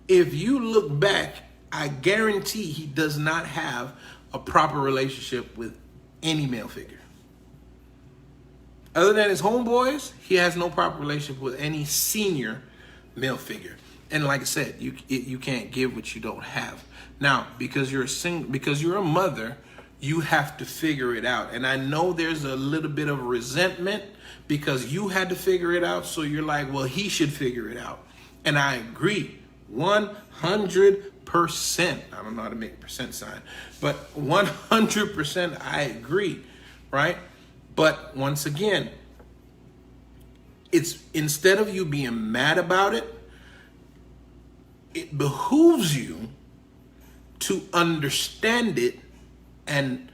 Speaker 1: if you look back, I guarantee he does not have a proper relationship with any male figure. Other than his homeboys, he has no proper relationship with any senior male figure. And like I said, you can't give what you don't have. Now, because you're a mother, you have to figure it out. And I know there's a little bit of resentment because you had to figure it out. So you're like, well, he should figure it out. And I agree, 100%. I don't know how to make a percent sign, but 100% I agree, right? But once again, it's instead of you being mad about it, it behooves you to understand it and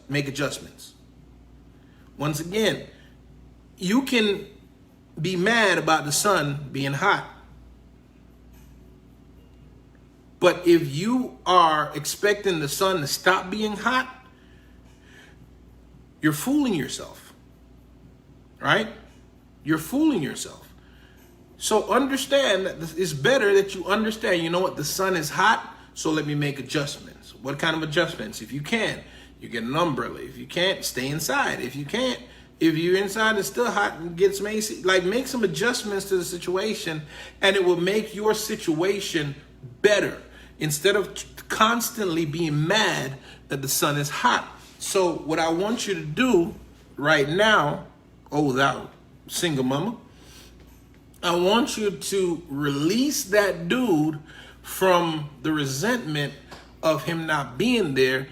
Speaker 1: make adjustments. Once again, you can be mad about the sun being hot. But if you are expecting the sun to stop being hot, you're fooling yourself, right? You're fooling yourself. So understand that it's better that you understand, you know what, the sun is hot, so let me make adjustments. What kind of adjustments? If you can, you get an umbrella. If you can't, stay inside. If you can't, if you're inside and it's still hot, and get some AC, like make some adjustments to the situation, and it will make your situation better instead of constantly being mad that the sun is hot. So what I want you to do right now, oh thou single mama, I want you to release that dude from the resentment of him not being there.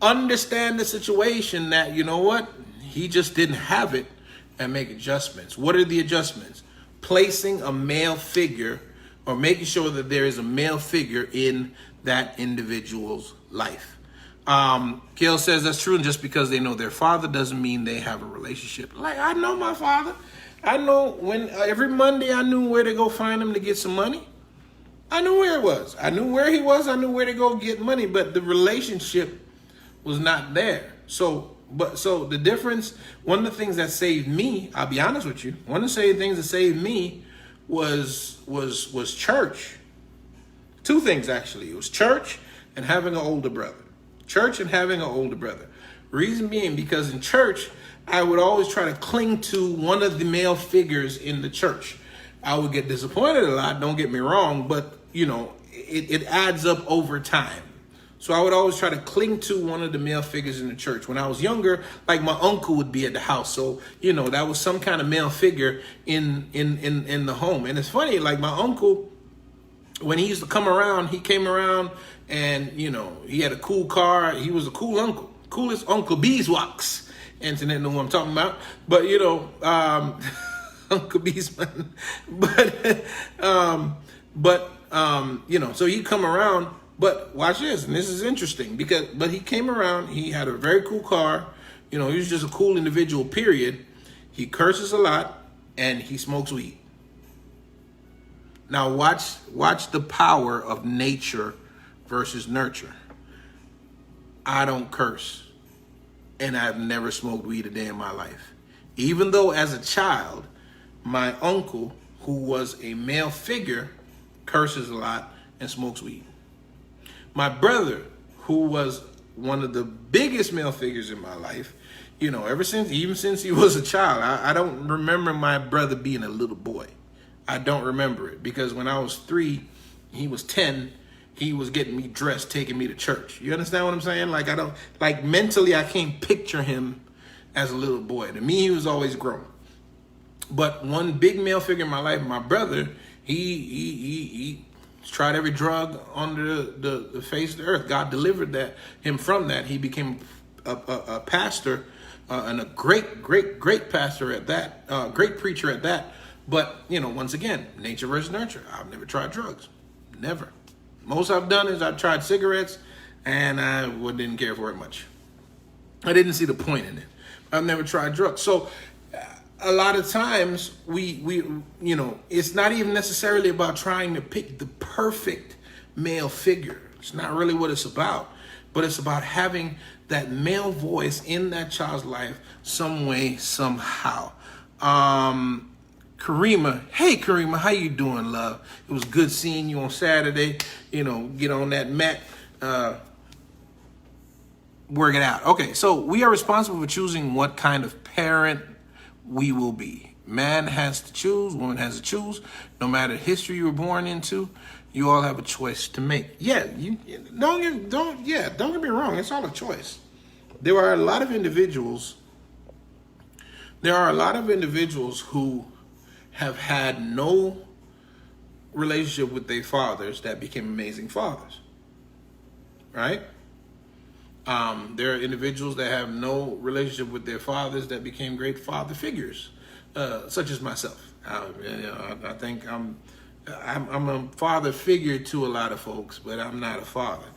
Speaker 1: Understand the situation that, you know what, he just didn't have it, and make adjustments. What are the adjustments? Placing a male figure, or making sure that there is a male figure in that individual's life. Gail says that's true, and just because they know their father doesn't mean they have a relationship. Like, I know my father. I know when every Monday I knew where to go find him to get some money. I knew where it was. I knew where he was. I knew where to go get money, but the relationship was not there. So the difference, one of the things that saved me, I'll be honest with you, one of the things that saved me was church. Two things, actually. It was church and having an older brother. Church and having an older brother. Reason being, because in church, I would always try to cling to one of the male figures in the church. I would get disappointed a lot, don't get me wrong, but, you know, it adds up over time. So I would always try to cling to one of the male figures in the church. When I was younger, like my uncle would be at the house. So, you know, that was some kind of male figure in the home. And it's funny, like my uncle, when he used to come around, he came around and, you know, he had a cool car. He was a cool uncle, coolest Uncle Beeswax. Internet know what I'm talking about. But, you know, Uncle Beesman. You know, so he'd come around. But watch this, and this is interesting, but he came around, he had a very cool car, you know, he was just a cool individual, period. He curses a lot, and he smokes weed. Now watch the power of nature versus nurture. I don't curse, and I've never smoked weed a day in my life. Even though as a child, my uncle, who was a male figure, curses a lot and smokes weed. My brother, who was one of the biggest male figures in my life, you know, even since he was a child, I don't remember my brother being a little boy. I don't remember it, because when I was 3, he was 10, he was getting me dressed, taking me to church. You understand what I'm saying? Like mentally, I can't picture him as a little boy. To me, he was always grown. But one big male figure in my life, my brother, he tried every drug under the face of the earth. God delivered him from that. He became a pastor, and a great pastor at that, great preacher at that. But, you know, once again, nature versus nurture. I've never tried drugs. Never. Most I've done is I've tried cigarettes, and I didn't care for it much. I didn't see the point in it. I've never tried drugs. So a lot of times we you know, it's not even necessarily about trying to pick the perfect male figure. It's not really what it's about, but it's about having that male voice in that child's life some way, somehow. Karima, hey Karima, how you doing, love? It was good seeing you on Saturday. You know, get on that mat, work it out. Okay, so we are responsible for choosing what kind of parent we will be. Man has to choose, woman has to choose. No matter the history you were born into, you all have a choice to make. Yeah, don't get me wrong, it's all a choice. There are a lot of individuals who have had no relationship with their fathers that became amazing fathers, right? There are individuals that have no relationship with their fathers that became great father figures, such as myself. I think I'm a father figure to a lot of folks, but I'm not a father.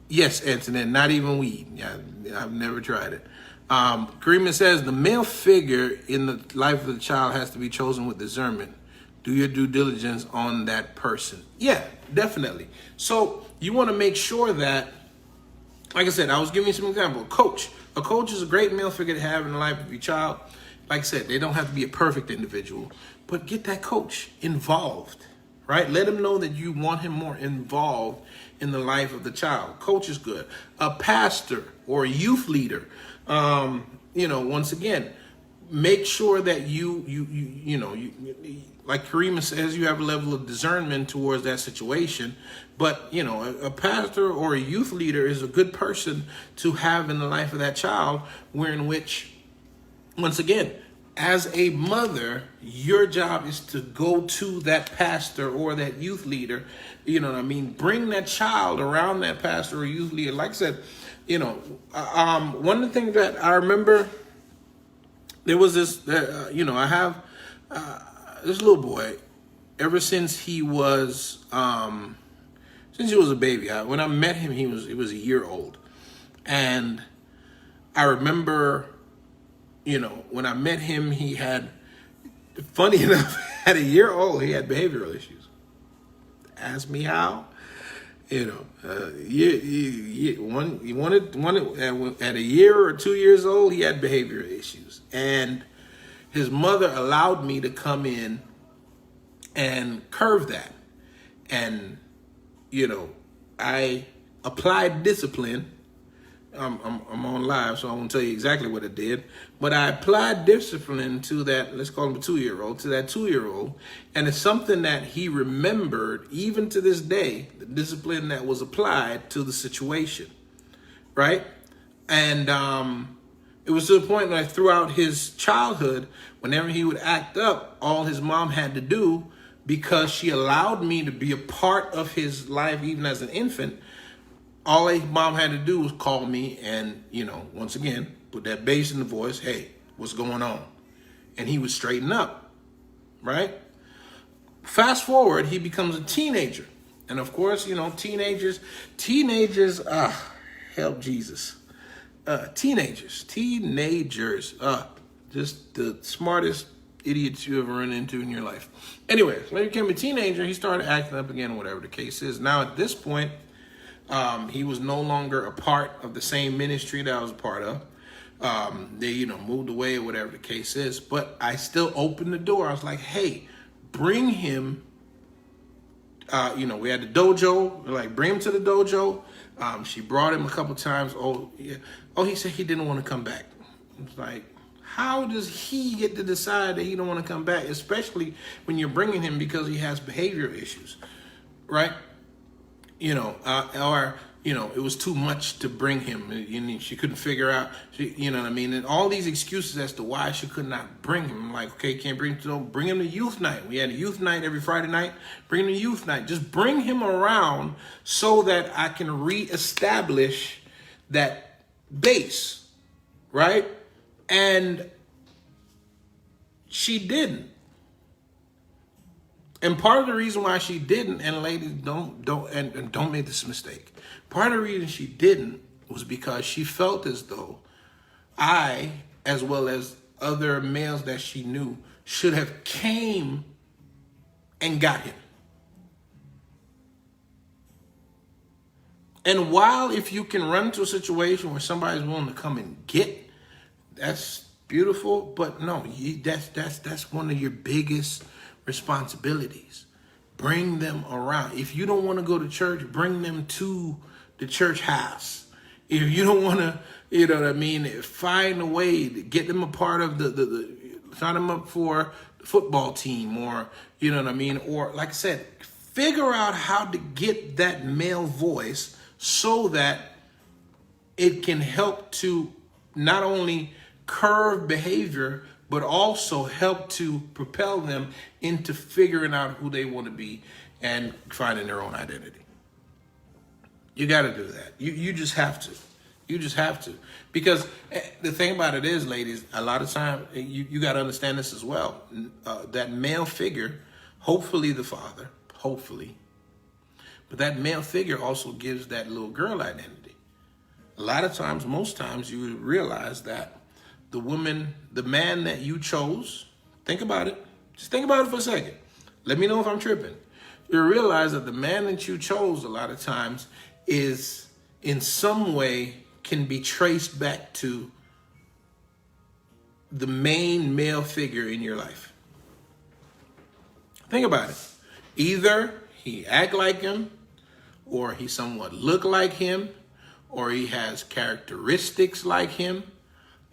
Speaker 1: Yes, Antoinette, not even weed. Yeah, I've never tried it. Agreement says the male figure in the life of the child has to be chosen with discernment. Do your due diligence on that person. Yeah, definitely. So you want to make sure that, like I said, I was giving you some example. A coach is a great male figure to have in the life of your child. Like I said, they don't have to be a perfect individual, but get that coach involved, right? Let him know that you want him more involved in the life of the child. Coach is good. A pastor or a youth leader, once again, make sure that you like Karima says, you have a level of discernment towards that situation. But, a pastor or a youth leader is a good person to have in the life of that child, wherein which, once again, as a mother, your job is to go to that pastor or that youth leader, bring that child around that pastor or youth leader. Like I said, one of the things that I remember, there was this, I have this little boy, ever since he was a baby. When I met him, he was a year old. And I remember, when I met him, he had, funny enough, at a year old, he had behavioral issues. Ask me how. At a year or 2 years old, he had behavioral issues. And his mother allowed me to come in and curve that. And, I applied discipline. I'm on live, so I won't tell you exactly what it did. But I applied discipline to that, let's call him a 2-year-old, to that 2-year-old. And it's something that he remembered, even to this day, the discipline that was applied to the situation, right? And it was to the point that throughout his childhood, whenever he would act up, all his mom had to do, because she allowed me to be a part of his life even as an infant, all his mom had to do was call me and, once again, put that bass in the voice. Hey, what's going on? And he would straighten up, right? Fast forward, he becomes a teenager. And of course, teenagers, help Jesus. Teenagers, just the smartest idiots you ever run into in your life. Anyways, when he became a teenager, he started acting up again, whatever the case is. Now, at this point, he was no longer a part of the same ministry that I was a part of. They, moved away or whatever the case is. But I still opened the door. I was like, hey, bring him. We had the dojo. We're like, bring him to the dojo. She brought him a couple times. Oh, yeah. Oh, he said he didn't want to come back. It's like, how does he get to decide that he don't want to come back, especially when you're bringing him because he has behavioral issues, right? It was too much to bring him. She couldn't figure out, and all these excuses as to why she could not bring him. I'm like, okay, can't bring him to youth night. We had a youth night every Friday night. Bring him to youth night. Just bring him around so that I can reestablish that base, right? And she didn't. And part of the reason why she didn't, and ladies, don't make this mistake. Part of the reason she didn't was because she felt as though I, as well as other males that she knew, should have came and got him. And while if you can run into a situation where somebody's willing to come and get, that's beautiful. But no, that's one of your biggest responsibilities. Bring them around. If you don't want to go to church, bring them to the church house. If you don't want to, find a way to get them a part of the sign them up for the football team, or or like I said, figure out how to get that male voice so that it can help to not only curb behavior, but also help to propel them into figuring out who they want to be and finding their own identity. You got to do that. You just have to. You just have to. Because the thing about it is, ladies, a lot of time, you got to understand this as well. That male figure, hopefully the father, hopefully, but that male figure also gives that little girl identity. A lot of times, most times, you realize that the woman, the man that you chose, think about it. Just think about it for a second. Let me know if I'm tripping. You realize that the man that you chose a lot of times is in some way can be traced back to the main male figure in your life. Think about it. Either he act like him, or he somewhat look like him, or he has characteristics like him,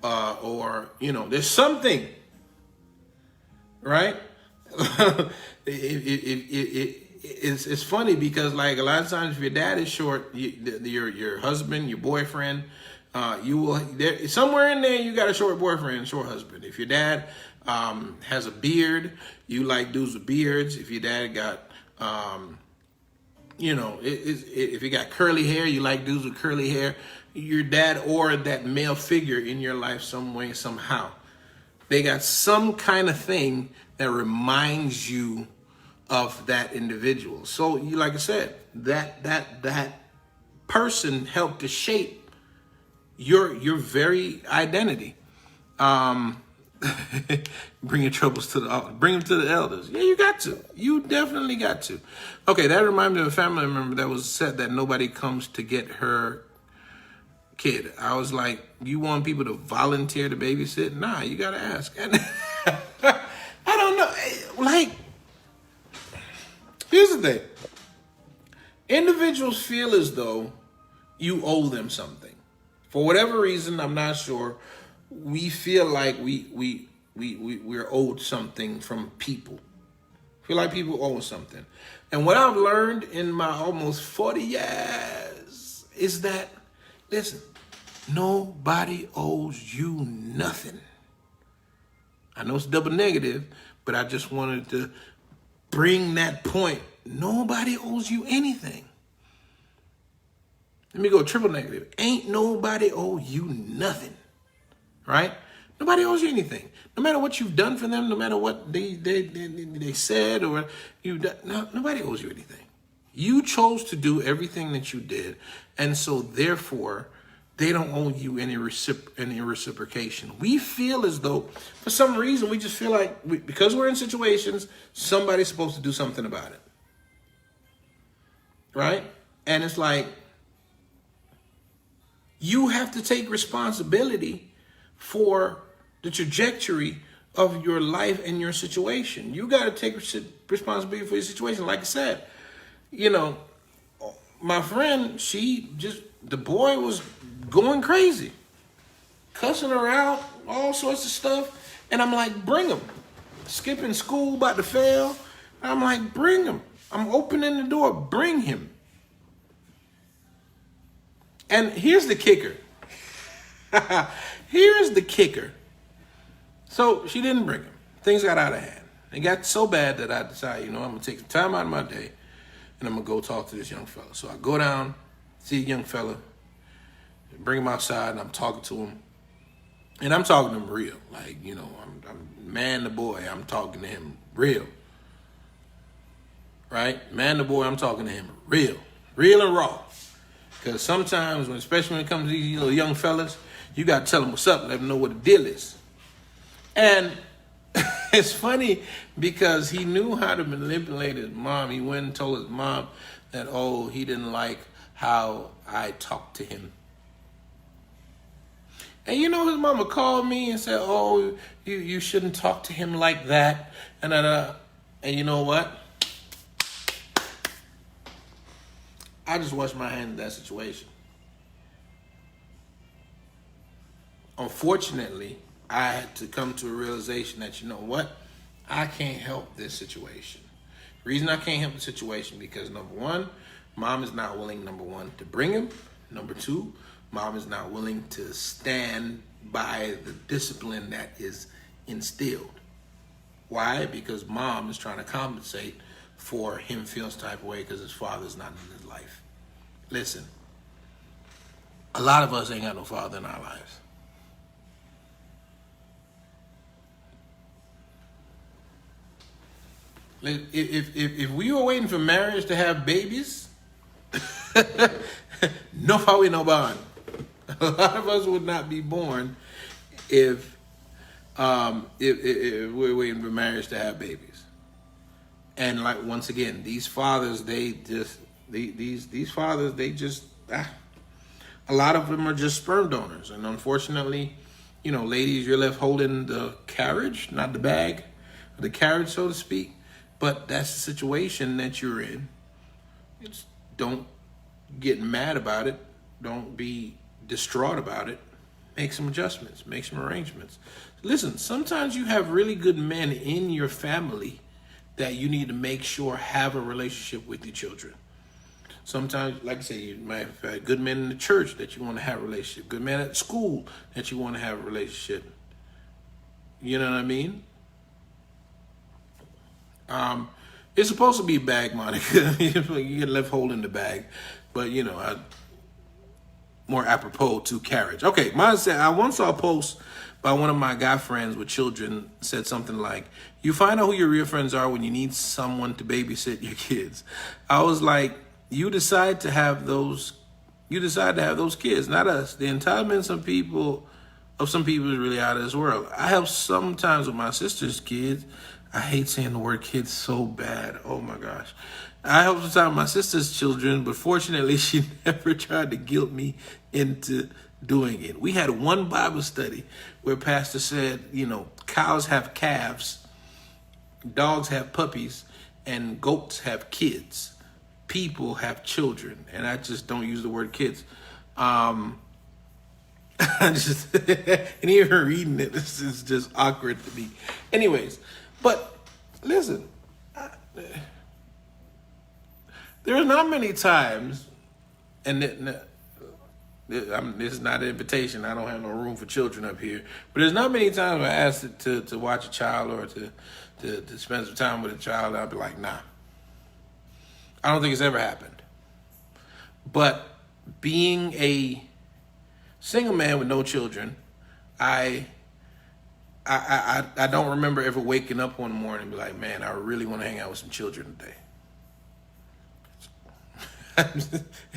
Speaker 1: or, there's something, right? It's funny because, like, a lot of times if your dad is short, your husband, your boyfriend, you will, somewhere in there you got a short boyfriend, short husband. If your dad has a beard, you like dudes with beards. If your dad got if you got curly hair, you like dudes with curly hair. Your dad or that male figure in your life, some way, somehow, they got some kind of thing that reminds you of that individual. So, like I said, that person helped to shape your very identity. Bring your troubles bring them to the elders. Yeah, you got to. You definitely got to. Okay, that reminds me of a family member that was said that nobody comes to get her kid. I was like, you want people to volunteer to babysit? Nah, you gotta ask. And I don't know. Like, here's the thing. Individuals feel as though you owe them something. For whatever reason, I'm not sure. We feel like we're owed something from people. Feel like people owe us something. And what I've learned in my almost 40 years is that, listen, nobody owes you nothing. I know it's double negative, but I just wanted to bring that point. Nobody owes you anything. Let me go triple negative. Ain't nobody owe you nothing. Right? Nobody owes you anything. No matter what you've done for them, no matter what they said or you've done, nobody owes you anything. You chose to do everything that you did, and so therefore, they don't owe you any reciprocation. We feel as though, for some reason, we just feel like because we're in situations, somebody's supposed to do something about it. Right? And it's like, you have to take responsibility for the trajectory of your life and your situation. You got to take responsibility for your situation. Like I said, my friend, the boy was going crazy, cussing her out, all sorts of stuff. And I'm like, bring him. Skipping school, about to fail. I'm like, bring him. I'm opening the door, bring him. And here's the kicker. Here's the kicker. So she didn't bring him. Things got out of hand. It got so bad that I decided, I'm going to take some time out of my day and I'm going to go talk to this young fella. So I go down, see a young fella, bring him outside, and I'm talking to him. And I'm talking to him real. Like, I'm man the boy, I'm talking to him real. Right? Man the boy, I'm talking to him real. Real and raw. Because sometimes, especially when it comes to these little young fellas, you got to tell them what's up, let them know what the deal is. And it's funny because he knew how to manipulate his mom. He went and told his mom that, he didn't like how I talked to him. And his mama called me and said, you shouldn't talk to him like that. And you know what? I just washed my hand in that situation. Unfortunately, I had to come to a realization that, I can't help this situation. The reason I can't help the situation because, number one, mom is not willing, to bring him. Number two, mom is not willing to stand by the discipline that is instilled. Why? Because mom is trying to compensate for him feels type of way because his father's not in his life. Listen, a lot of us ain't got no father in our lives. If we were waiting for marriage to have babies, no probably no bond. A lot of us would not be born if we're waiting for marriage to have babies. And like once again, these fathers, these fathers, a lot of them are just sperm donors, and unfortunately, ladies, you're left holding the carriage, not the bag, the carriage, so to speak. But that's the situation that you're in. Just don't get mad about it. Don't be distraught about it. Make some adjustments. Make some arrangements. Listen, sometimes you have really good men in your family that you need to make sure have a relationship with your children. Sometimes, like I say, you might have had good men in the church that you want to have a relationship. Good men at school that you want to have a relationship. You know what I mean? It's supposed to be bag, Monica. You get left holding the bag. But, more apropos to carriage. Okay, mine said, I once saw a post by one of my guy friends with children, said something like, you find out who your real friends are when you need someone to babysit your kids. I was like, you decide to have those kids, not us. The entitlement of some people is really out of this world. I have sometimes with my sister's kids. I hate saying the word kids so bad. Oh my gosh. I help sometimes with my sister's children, but fortunately she never tried to guilt me into doing it. We had one Bible study where pastor said, cows have calves, dogs have puppies, and goats have kids. People have children, and I just don't use the word kids. I just and even reading it, this is just awkward to me. Anyways, but listen, there's not many times, and this is not an invitation. I don't have no room for children up here, but there's not many times I asked to watch a child or to spend some time with a child. I'll be like, nah. I don't think it's ever happened. But being a single man with no children, I don't remember ever waking up one morning and be like, man, I really want to hang out with some children today.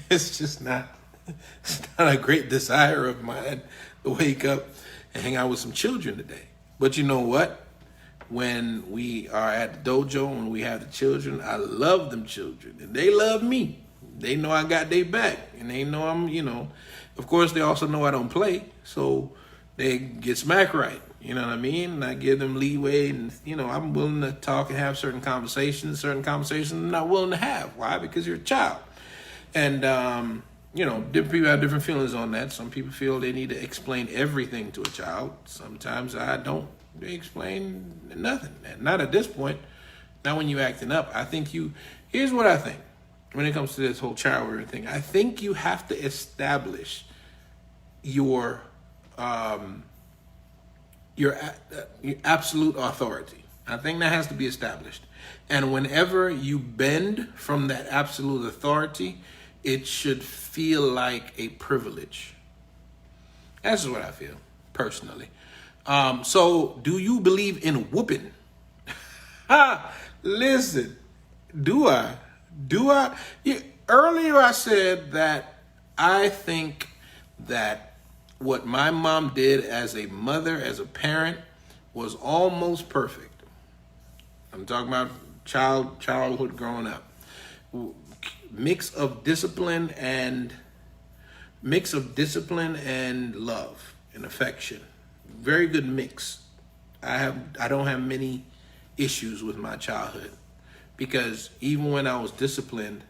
Speaker 1: It's not a great desire of mine to wake up and hang out with some children today. But you know what? When we are at the dojo, when we have the children, I love them children. And they love me. They know I got their back. And they know I'm, of course, they also know I don't play. So they get smack right. You know what I mean? And I give them leeway. And, I'm willing to talk and have certain conversations I'm not willing to have. Why? Because you're a child. And, different people have different feelings on that. Some people feel they need to explain everything to a child. Sometimes I don't. They explain nothing. Not at this point. Not when you acting up. Here's what I think when it comes to this whole child rearing thing. I think you have to establish your absolute authority. I think that has to be established. And whenever you bend from that absolute authority, it should feel like a privilege. That's what I feel, personally. So do you believe in whooping? Listen, do I? Earlier I said that I think that what my mom did as a mother, as a parent, was almost perfect. I'm talking about childhood growing up. Mix of discipline and love and affection. Very good mix. I don't have many issues with my childhood because even when I was disciplined,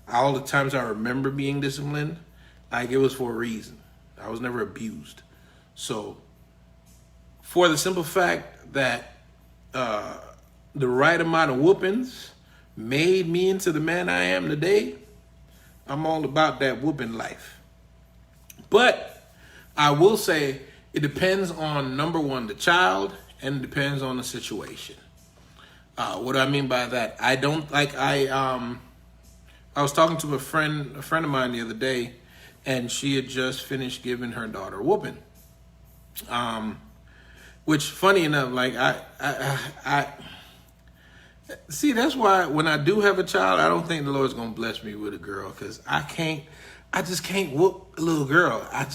Speaker 1: all the times I remember being disciplined, it was for a reason. I was never abused. So for the simple fact that the right amount of whoopings made me into the man I am today, I'm all about that whooping life. But I will say it depends on, number one, the child, and it depends on the situation. What do I mean by that? I was talking to a friend of mine the other day, and she had just finished giving her daughter a whooping. Which, funny enough, I see, that's why when I do have a child, I don't think the Lord's gonna bless me with a girl, because I just can't whoop a little girl. I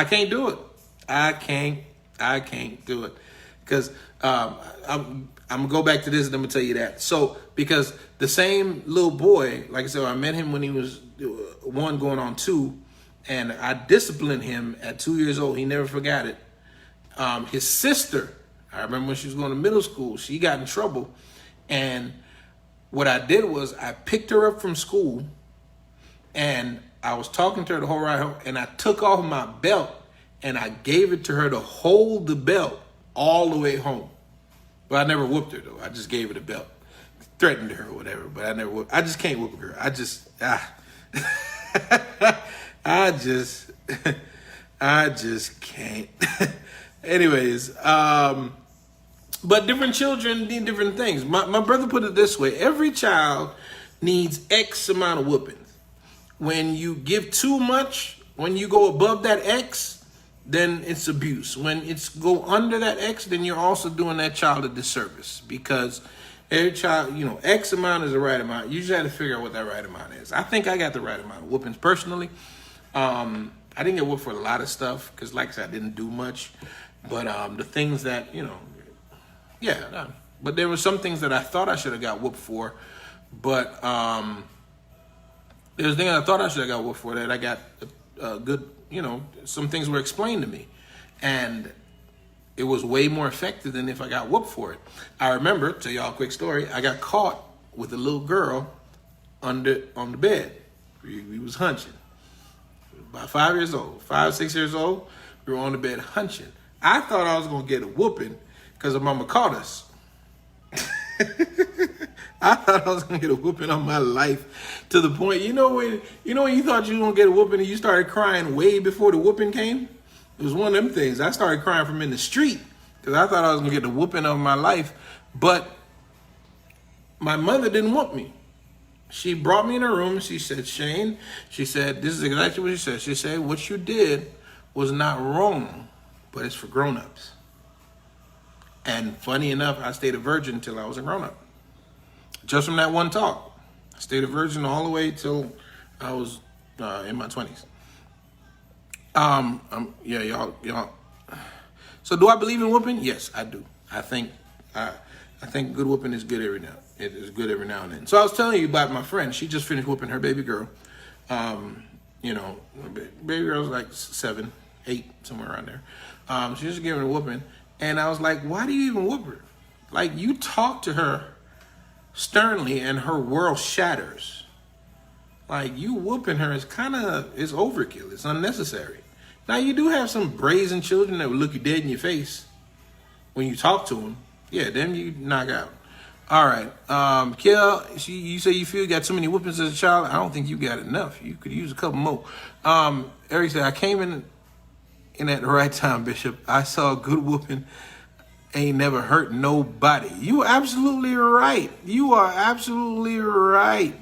Speaker 1: can't do it. I can't do it. Because I'm gonna go back to this and I'm gonna tell you that. So because the same little boy, like I said, I met him when he was 1 going on 2, and I disciplined him at 2 years old. He never forgot it. His sister, I remember when she was going to middle school, she got in trouble, and what I did was I picked her up from school, and I was talking to her the whole ride home, and I took off my belt and I gave it to her to hold the belt all the way home. But I never whooped her though. I just gave her the belt, threatened her or whatever. But I never whooped. I just can't whoop her. I just can't. Anyways, but different children need different things. My brother put it this way: every child needs X amount of whoopings. When you give too much, when you go above that X, then it's abuse. When it's go under that X, then you're also doing that child a disservice, because every child, X amount is the right amount. You just have to figure out what that right amount is. I think I got the right amount of whoopings personally. I didn't get whooped for a lot of stuff because, like I said, I didn't do much. But the things that, but there were some things that I thought I should have got whooped for. But there's things I thought I should have got whooped for that I got good, some things were explained to me. And it was way more effective than if I got whooped for it. I remember, tell y'all a quick story, I got caught with a little girl on the bed. We was hunching. About 5 years old, 5, 6 years old, we were on the bed hunching. I thought I was going to get a whooping because her mama caught us. I thought I was going to get a whooping on my life, to the point, when you thought you were going to get a whooping and you started crying way before the whooping came? It was one of them things. I started crying from in the street because I thought I was going to get the whooping of my life. But my mother didn't whoop me. She brought me in her room and she said, Shane, she said, this is exactly what she said. She said, what you did was not wrong, but it's for grown-ups. And funny enough, I stayed a virgin until I was a grown-up. Just from that one talk. I stayed a virgin all the way till I was in my 20s. Y'all. So do I believe in whooping? Yes, I do. I think good whooping is good every now. It is good every now and then. So I was telling you about my friend. She just finished whooping her baby girl. Baby girl's like 7, 8, somewhere around there. She just gave her a whooping. And I was like, why do you even whoop her? Like, you talk to her sternly and her world shatters. Like, you whooping her is is overkill. It's unnecessary. Now, you do have some brazen children that will look you dead in your face when you talk to them. Yeah, them you knock out. All right. Kel, you say you feel you got too many whoopings as a child. I don't think you got enough. You could use a couple more. Eric said, I came in at the right time, Bishop. I saw a good whooping. Ain't never hurt nobody. You absolutely right. You are absolutely right.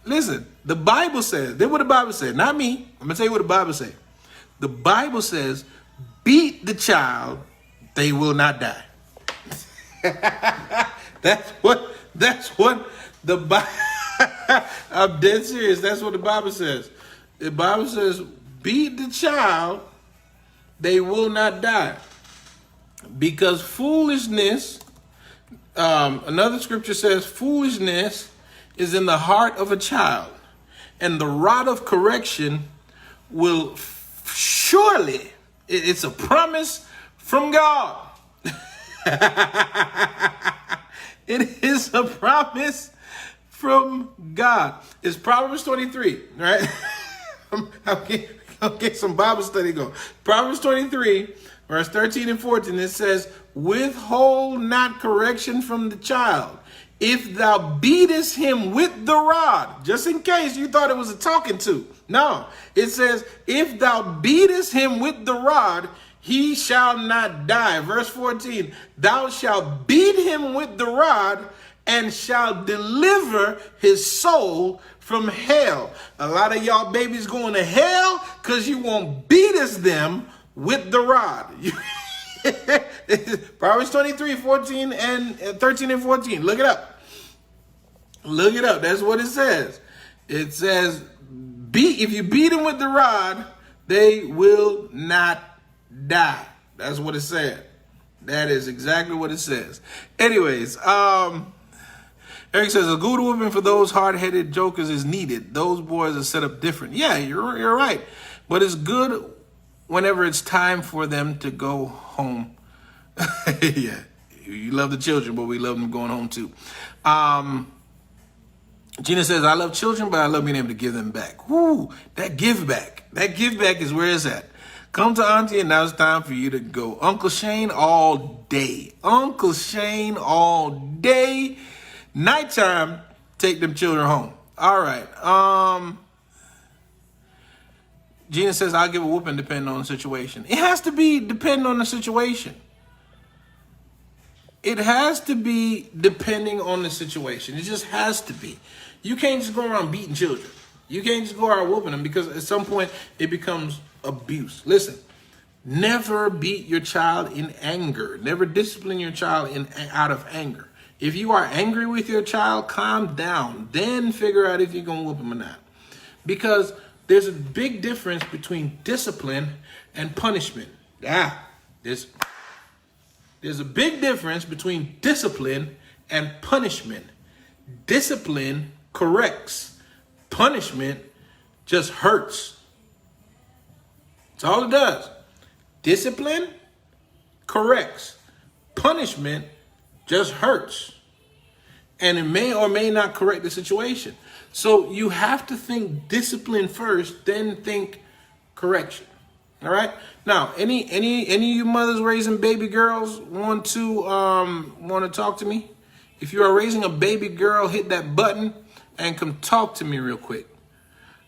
Speaker 1: Listen, the Bible says, this is what the Bible says, not me. I'm gonna tell you what the Bible says. The Bible says, beat the child, they will not die. That's what the Bible, I'm dead serious. That's what the Bible says. The Bible says, beat the child, they will not die. Because foolishness, another scripture says, foolishness is in the heart of a child, and the rod of correction will surely, it's a promise from God. It is a promise from God. It's Proverbs 23, right? I'll get some Bible study going. Proverbs 23, verse 13 and 14, it says, withhold not correction from the child, if thou beatest him with the rod. Just in case you thought it was a talking to. No, it says, if thou beatest him with the rod, he shall not die. Verse 14, thou shalt beat him with the rod and shall deliver his soul from hell. A lot of y'all babies going to hell because you won't beat us them with the rod. Proverbs 23, 14 and 13 and 14. Look it up. Look it up. That's what it says. It says, if you beat him with the rod, They will not die. That's what it said. That is exactly what it says. Anyways, Eric says a good whooping for those hard-headed jokers is needed. Those boys are set up different. Yeah, you're right. But it's good whenever it's time for them to go home. Yeah, you love the children, but we love them going home too. Gina says, I love children, but I love being able to give them back. Woo, that give back. That give back is where it's at. Come to Auntie, and now it's time for you to go. Uncle Shane all day. Uncle Shane all day. Nighttime, take them children home. All right. Gina says, I'll give a whooping depending on the situation. It has to be depending on the situation. It has to be depending on the situation. It just has to be. You can't just go around beating children. You can't just go around whooping them because at some point it becomes abuse. Listen, never beat your child in anger. Never discipline your child out of anger. If you are angry with your child, calm down. Then figure out if you're going to whoop them or not. Because there's a big difference between discipline and punishment. There's a big difference between discipline and punishment. Discipline corrects. Punishment just hurts. That's all it does. Discipline corrects. Punishment just hurts. And it may or may not correct the situation. So you have to think discipline first, then think correction. All right. Now, any of you mothers raising baby girls want to talk to me? If you are raising a baby girl, hit that button and come talk to me real quick.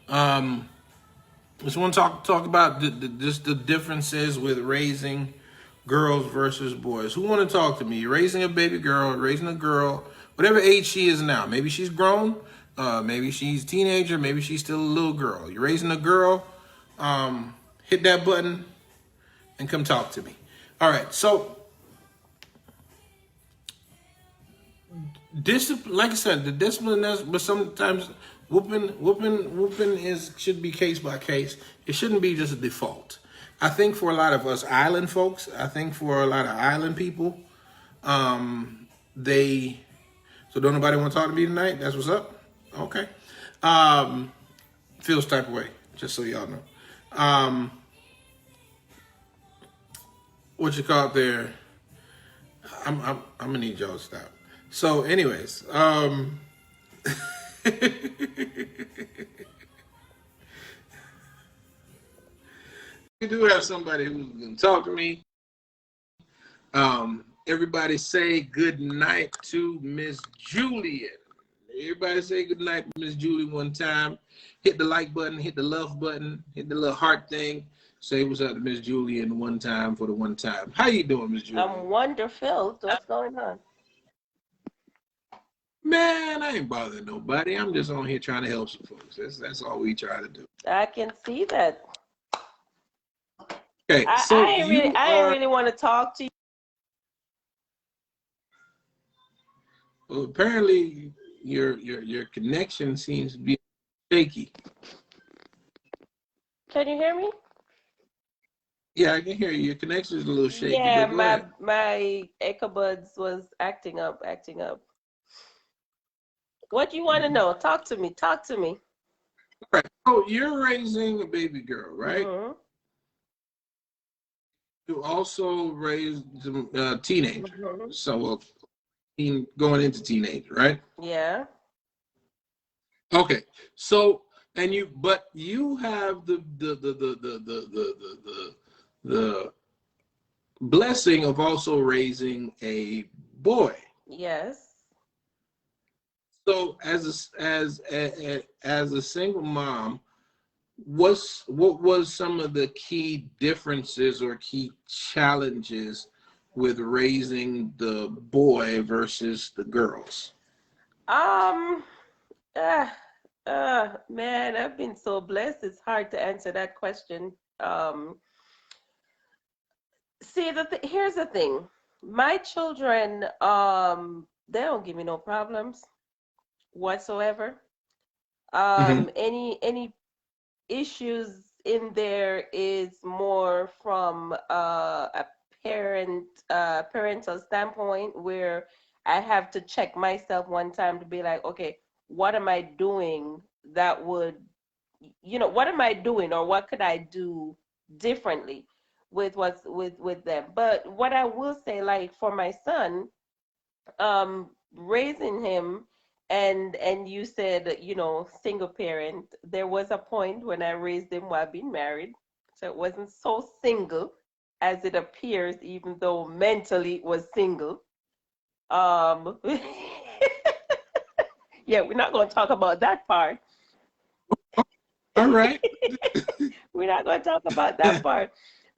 Speaker 1: Just want to talk about just the differences with raising girls versus boys. Who want to talk to me? You're raising a baby girl, raising a girl, whatever age she is now. Maybe she's grown, maybe she's a teenager, maybe she's still a little girl. You're raising a girl. Hit that button and come talk to me. All right, so discipline, like I said, the discipline is, but sometimes whooping should be case by case. It shouldn't be just a default. I think for a lot of us island folks, I think for a lot of island people, so don't nobody want to talk to me tonight? That's what's up? Okay. Feels type of way, just so y'all know. What you call it there? I'm gonna need y'all to stop. So, anyways, we do have somebody who's gonna talk to me. Everybody say good night to Miss Julian. Everybody say good night to Miss Julie one time. Hit the like button, hit the love button, hit the little heart thing. Say what's up to Miss Julian one time for the one time. How you doing, Miss Julian?
Speaker 2: I'm wonderful. What's going on?
Speaker 1: Man, I ain't bothering nobody. I'm just on here trying to help some folks. That's all we try to do.
Speaker 2: I can see that.
Speaker 1: Okay, so
Speaker 2: I ain't really want to talk to you.
Speaker 1: Well, apparently your connection seems to be shaky.
Speaker 2: Can you hear me?
Speaker 1: Yeah, I can hear you. Your connection is a little shaky.
Speaker 2: Yeah, my Echo Buds was acting up. What do you want to know? Talk to me. All
Speaker 1: right. So you're raising a baby girl, right?
Speaker 2: Mm-hmm.
Speaker 1: You also raised a teenager.
Speaker 2: Mm-hmm.
Speaker 1: So going into teenager, right?
Speaker 2: Yeah.
Speaker 1: Okay. So but you have the blessing of also raising a boy.
Speaker 2: Yes.
Speaker 1: So as a single mom, what was some of the key differences or key challenges with raising the boy versus the girls?
Speaker 2: Man, I've been so blessed. It's hard to answer that question. See, here's the thing. My children, they don't give me no problems whatsoever. Any issues in there is more from a parental standpoint where I have to check myself one time to be like, okay, what am I doing that would, what am I doing or what could I do differently with with them? But what I will say, like for my son, raising him, and you said, single parent, there was a point when I raised him while being married, so it wasn't so single as it appears, even though mentally it was single. um yeah, we're not going to talk about that part.
Speaker 1: All right.
Speaker 2: We're not going to talk about that part.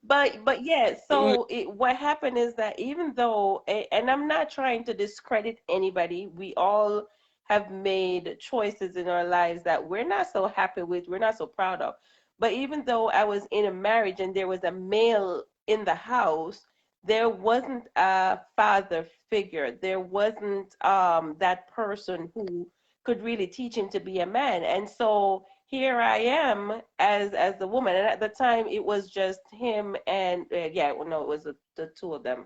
Speaker 2: But yeah,
Speaker 1: Go
Speaker 2: so what happened is that even though, and I'm not trying to discredit anybody, we all have made choices in our lives that we're not so happy with, we're not so proud of. But even though I was in a marriage and there was a male in the house, there wasn't a father figure. There wasn't that person who could really teach him to be a man. And so here I am as the woman, and at the time it was just him and yeah, well, no, it was the two of them.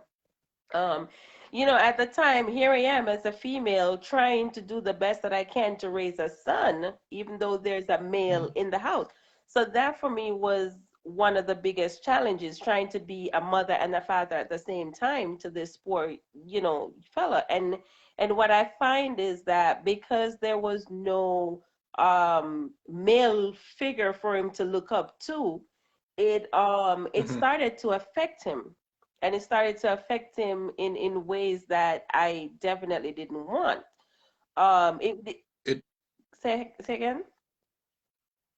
Speaker 2: Um, at the time, here I am as a female trying to do the best that I can to raise a son, even though there's a male
Speaker 1: ahead.
Speaker 2: in the house. So that for me was one of the biggest challenges, trying to be a mother and a father at the same time to this poor, fella. And what I find is that because there was no male figure for him to look up to, it
Speaker 1: Mhm.
Speaker 2: started to affect him, and it started to affect him in ways that I definitely didn't want.
Speaker 1: It,
Speaker 2: Say again.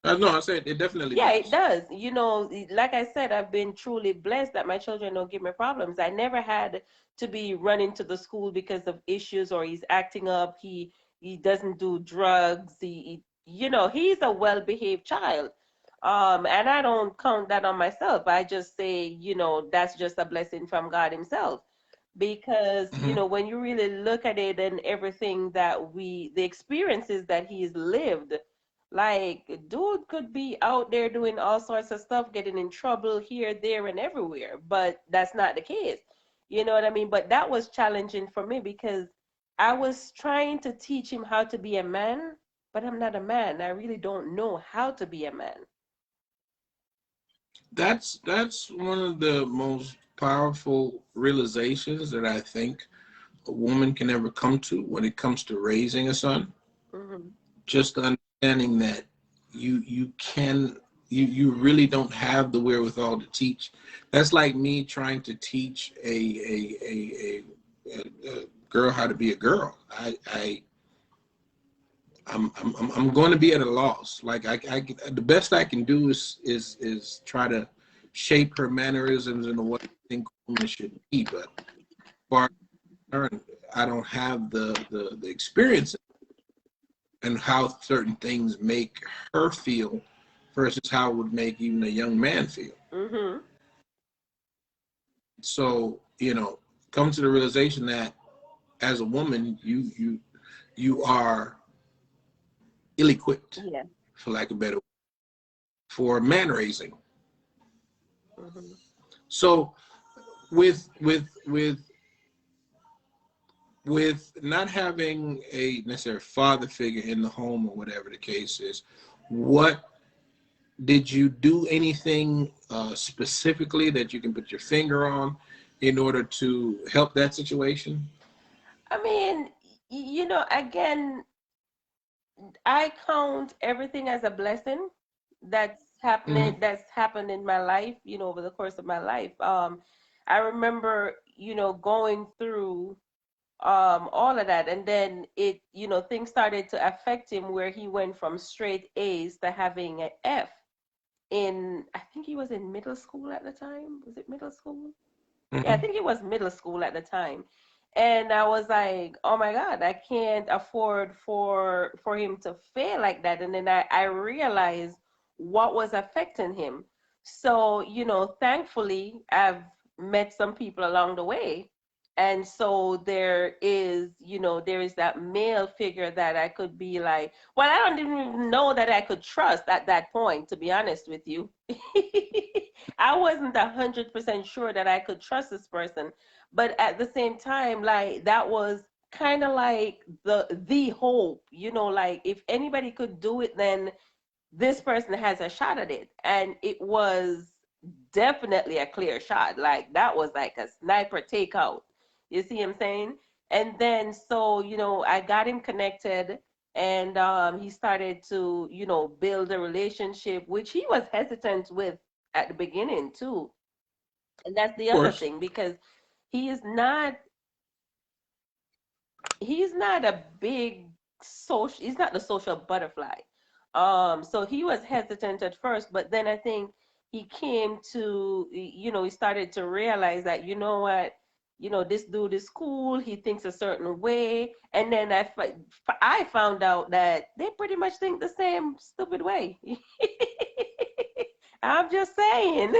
Speaker 1: no, I said it definitely
Speaker 2: Yeah, it
Speaker 1: does.
Speaker 2: does. Like I said, I've been truly blessed that my children don't give me problems. I never had to be running to the school because of issues or he's acting up. He doesn't do drugs. He's a well-behaved child. And I don't count that on myself. I just say, that's just a blessing from God Himself. Because,
Speaker 1: Hmm.
Speaker 2: when you really look at it and everything the experiences that he's lived, like, dude could be out there doing all sorts of stuff, getting in trouble here, there, and everywhere, but that's not the case. You know what I mean? But that was challenging for me because I was trying to teach him how to be a man, but I'm not a man. I really don't know how to be a man.
Speaker 1: That's one of the most powerful realizations that I think a woman can ever come to when it comes to raising a son.
Speaker 2: Hmm.
Speaker 1: Just understanding that you can you really don't have the wherewithal to teach. That's like me trying to teach a girl how to be a girl. I'm going to be at a loss. Like the best I can do is try to shape her mannerisms in the way I think women should be. But far as concerned, I don't have the experience and how certain things make her feel versus how it would make even a young man feel.
Speaker 2: Hmm.
Speaker 1: So, come to the realization that as a woman, you are ill-equipped,
Speaker 2: Yeah.
Speaker 1: for lack of a better word, for man raising.
Speaker 2: Hmm.
Speaker 1: So with with not having a necessary father figure in the home or whatever the case is, what did you do anything specifically that you can put your finger on in order to help that situation?
Speaker 2: I mean, again, I count everything as a blessing
Speaker 1: Hmm.
Speaker 2: that's happened in my life, over the course of my life. I remember, going through all of that, and then things started to affect him where he went from straight A's to having an F I think he was in middle school at the time. Was it middle school? Yeah, I
Speaker 1: Hmm.
Speaker 2: think it was middle school at the time. And I was like, oh my God, I can't afford for him to fail like that. And then I realized what was affecting him. So, thankfully I've met some people along the way And so there is, there is that male figure that I could be like, well, I don't even know that I could trust at that point, to be honest with you. I wasn't 100% sure that I could trust this person. But at the same time, like that was kind of like the hope, like if anybody could do it, then this person has a shot at it. And it was definitely a clear shot. Like that was like a sniper takeout. You see what I'm saying? And then so, I got him connected, and he started to, build a relationship, which he was hesitant with at the beginning too. And that's the
Speaker 1: Of
Speaker 2: other
Speaker 1: course.
Speaker 2: thing, because he is not he's not a big social, he's not the social butterfly. So he was hesitant at first, but then I think he came to, he started to realize that, what, this dude is cool, he thinks a certain way. And then I found out that they pretty much think the same stupid way. I'm just saying.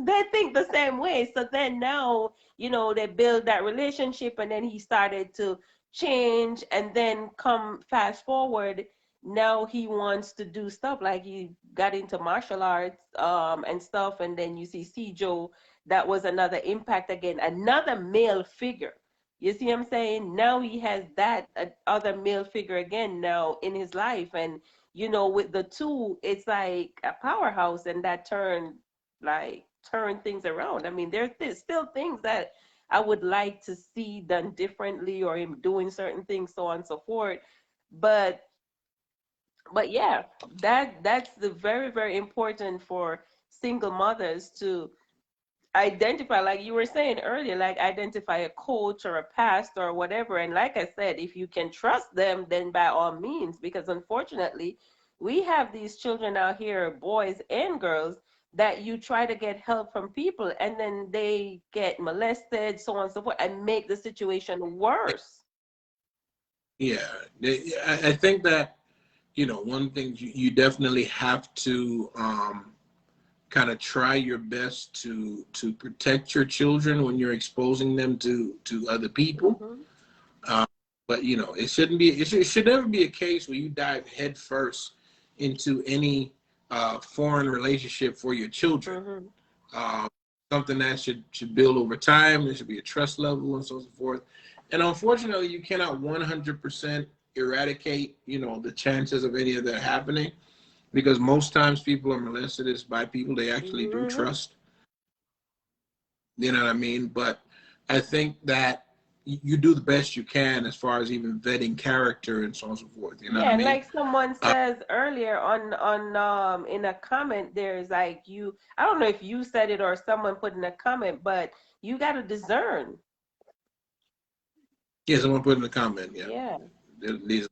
Speaker 2: They think the same way. So then now, they build that relationship, and then he started to change, and then come fast forward. Now he wants to do stuff like he got into martial arts and stuff. And then you see Joe, that was another impact again, another male figure. You see what I'm saying? Now he has that other male figure again now in his life. And, with the two, it's like a powerhouse, and that turn things around. I mean, there's still things that I would like to see done differently, or him doing certain things, so on and so forth. But yeah, that's the very, very important for single mothers to identify, like you were saying earlier, like identify a coach or a pastor or whatever. And like I said, if you can trust them, then by all means, because unfortunately, we have these children out here, boys and girls, that you try to get help from people, and then they get molested, so on and so forth, and make the situation worse.
Speaker 1: Yeah, I think that, one thing you definitely have to kind of try your best to protect your children when you're exposing them to other people.
Speaker 2: Mm-hmm.
Speaker 1: But it shouldn't be. It should never be a case where you dive headfirst into any foreign relationship for your children.
Speaker 2: Mm-hmm.
Speaker 1: Uh, Something that should build over time. There should be a trust level and so forth. And unfortunately, you cannot 100% eradicate, the chances of any of that happening, because most times people are molested is by people they actually do
Speaker 2: Mm-hmm.
Speaker 1: trust. You know what I mean? But I think that you do the best you can as far as even vetting character and so on and so forth. You know what
Speaker 2: Yeah,
Speaker 1: I
Speaker 2: and
Speaker 1: mean?
Speaker 2: like someone says earlier on in a comment, there's like, I don't know if you said it or someone put in a comment, but you got to discern.
Speaker 1: Yeah, someone put in the comment. Yeah,
Speaker 2: Yeah.
Speaker 1: these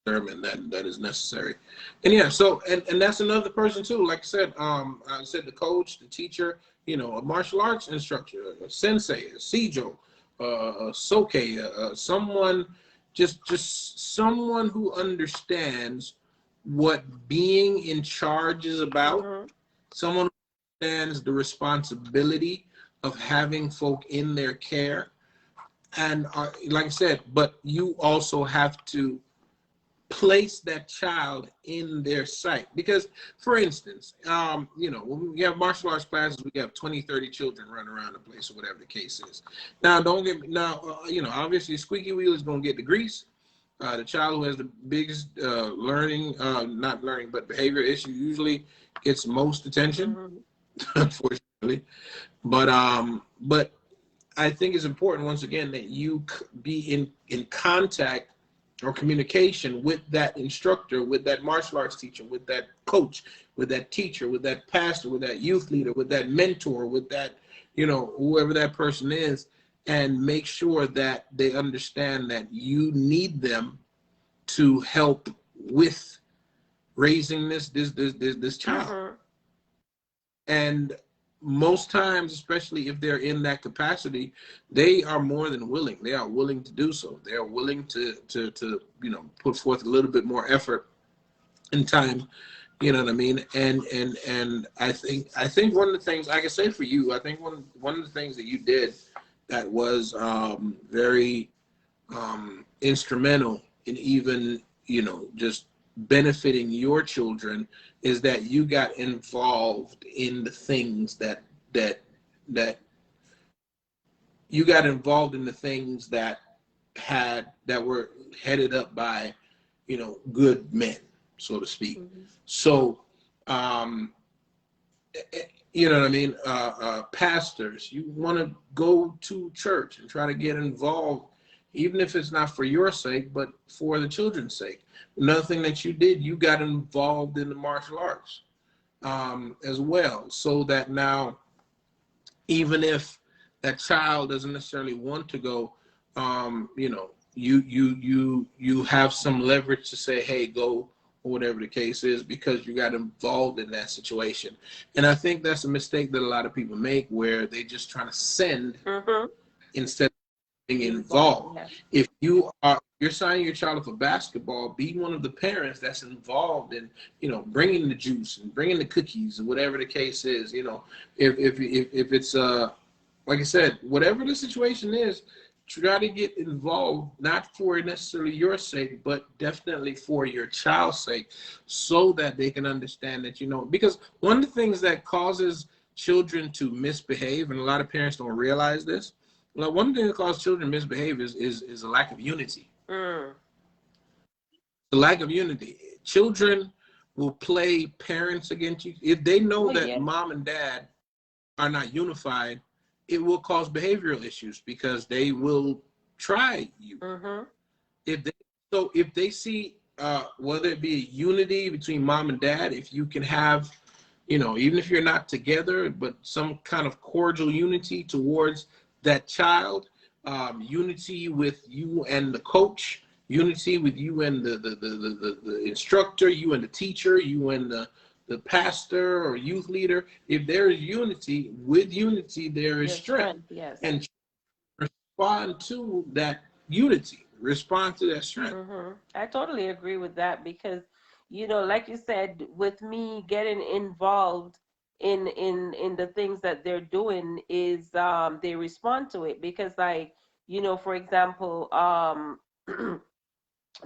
Speaker 1: determine that is necessary. And yeah, so and that's another person too. Like I said the coach, the teacher, a martial arts instructor, a sensei, a Sijo, a soke, someone, just someone who understands what being in charge is about.
Speaker 2: Mm-hmm.
Speaker 1: Someone who understands the responsibility of having folk in their care. And like I said, but you also have to place that child in their sight. Because, for instance, when we have martial arts classes, we have 20, 30 children running around the place or whatever the case is. Now, don't get me, now, obviously, squeaky wheel is going to get the grease. The child who has the biggest not learning, but behavior issue usually gets most attention,
Speaker 2: Mm-hmm.
Speaker 1: unfortunately. But I think it's important, once again, that you be in contact or communication with that instructor, with that martial arts teacher, with that coach, with that teacher, with that pastor, with that youth leader, with that mentor, with that, whoever that person is, and make sure that they understand that you need them to help with raising this child.
Speaker 2: Mm-hmm.
Speaker 1: And most times, especially if they're in that capacity, they are more than willing. They are willing to do so. They are willing to put forth a little bit more effort and time. You know what I mean? And I think one of the things I can say for you, I think one of the things that you did that was very instrumental in even, just benefiting your children is that you got involved in the things that that you got involved in the things that were headed up by, good men, so to speak.
Speaker 2: Mm-hmm.
Speaker 1: So, you know what I mean? Pastors, you want to go to church and try to get involved, even if it's not for your sake, but for the children's sake. Another thing that you did, you got involved in the martial arts as well, so that now, even if that child doesn't necessarily want to go, you have some leverage to say, hey, go, or whatever the case is, because you got involved in that situation. And I think that's a mistake that a lot of people make, where they just trying to send
Speaker 2: Mm-hmm.
Speaker 1: instead of being
Speaker 2: Involved,
Speaker 1: involved.
Speaker 2: yeah.
Speaker 1: If you're signing your child up for basketball, be one of the parents that's involved in, bringing the juice and bringing the cookies, or whatever the case is. If it's like I said, whatever the situation is, try to get involved, not for necessarily your sake, but definitely for your child's sake, so that they can understand that, because one of the things that causes children to misbehave, and a lot of parents don't realize this, one thing that causes children to misbehave is a lack of unity.
Speaker 2: Mm.
Speaker 1: The lack of unity. Children will play parents against you. If they know
Speaker 2: Oh,
Speaker 1: that
Speaker 2: yeah.
Speaker 1: mom and dad are not unified, it will cause behavioral issues, because they will try you.
Speaker 2: Mm-hmm.
Speaker 1: If they see, whether it be a unity between mom and dad, if you can have, even if you're not together, but some kind of cordial unity towards that child, unity with you and the coach, unity with you and the instructor, you and the teacher, you and the pastor or youth leader. If there is unity, with unity there is
Speaker 2: Your
Speaker 1: strength.
Speaker 2: strength, yes.
Speaker 1: And respond to that unity, respond to that strength.
Speaker 2: Mm-hmm. I totally agree with that because, like you said, with me getting involved in the things that they're doing is they respond to it because like, for example,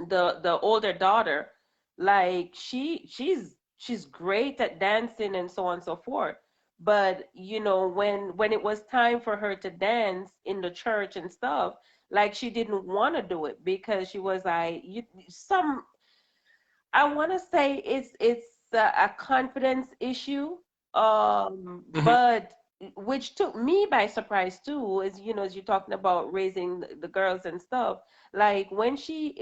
Speaker 2: the older daughter, like she's great at dancing and so on and so forth. But when it was time for her to dance in the church and stuff, like she didn't want to do it because she was like some I want to say it's a confidence issue,
Speaker 1: Mhm.
Speaker 2: but which took me by surprise too. Is as you're talking about raising the girls and stuff. Like when she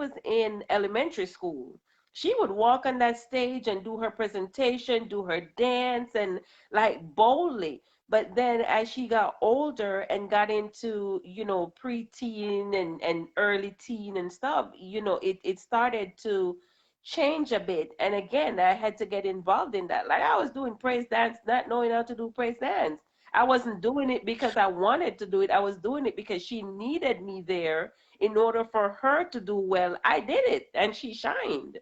Speaker 2: was in elementary school, she would walk on that stage and do her presentation, do her dance, and like boldly. But then as she got older and got into preteen and early teen and stuff, it started to change a bit. And again, I had to get involved in that. Like I was doing praise dance, not knowing how to do praise dance. I wasn't doing it because I wanted to do it. I was doing it because she needed me there in order for her to do well. I did it and she shined.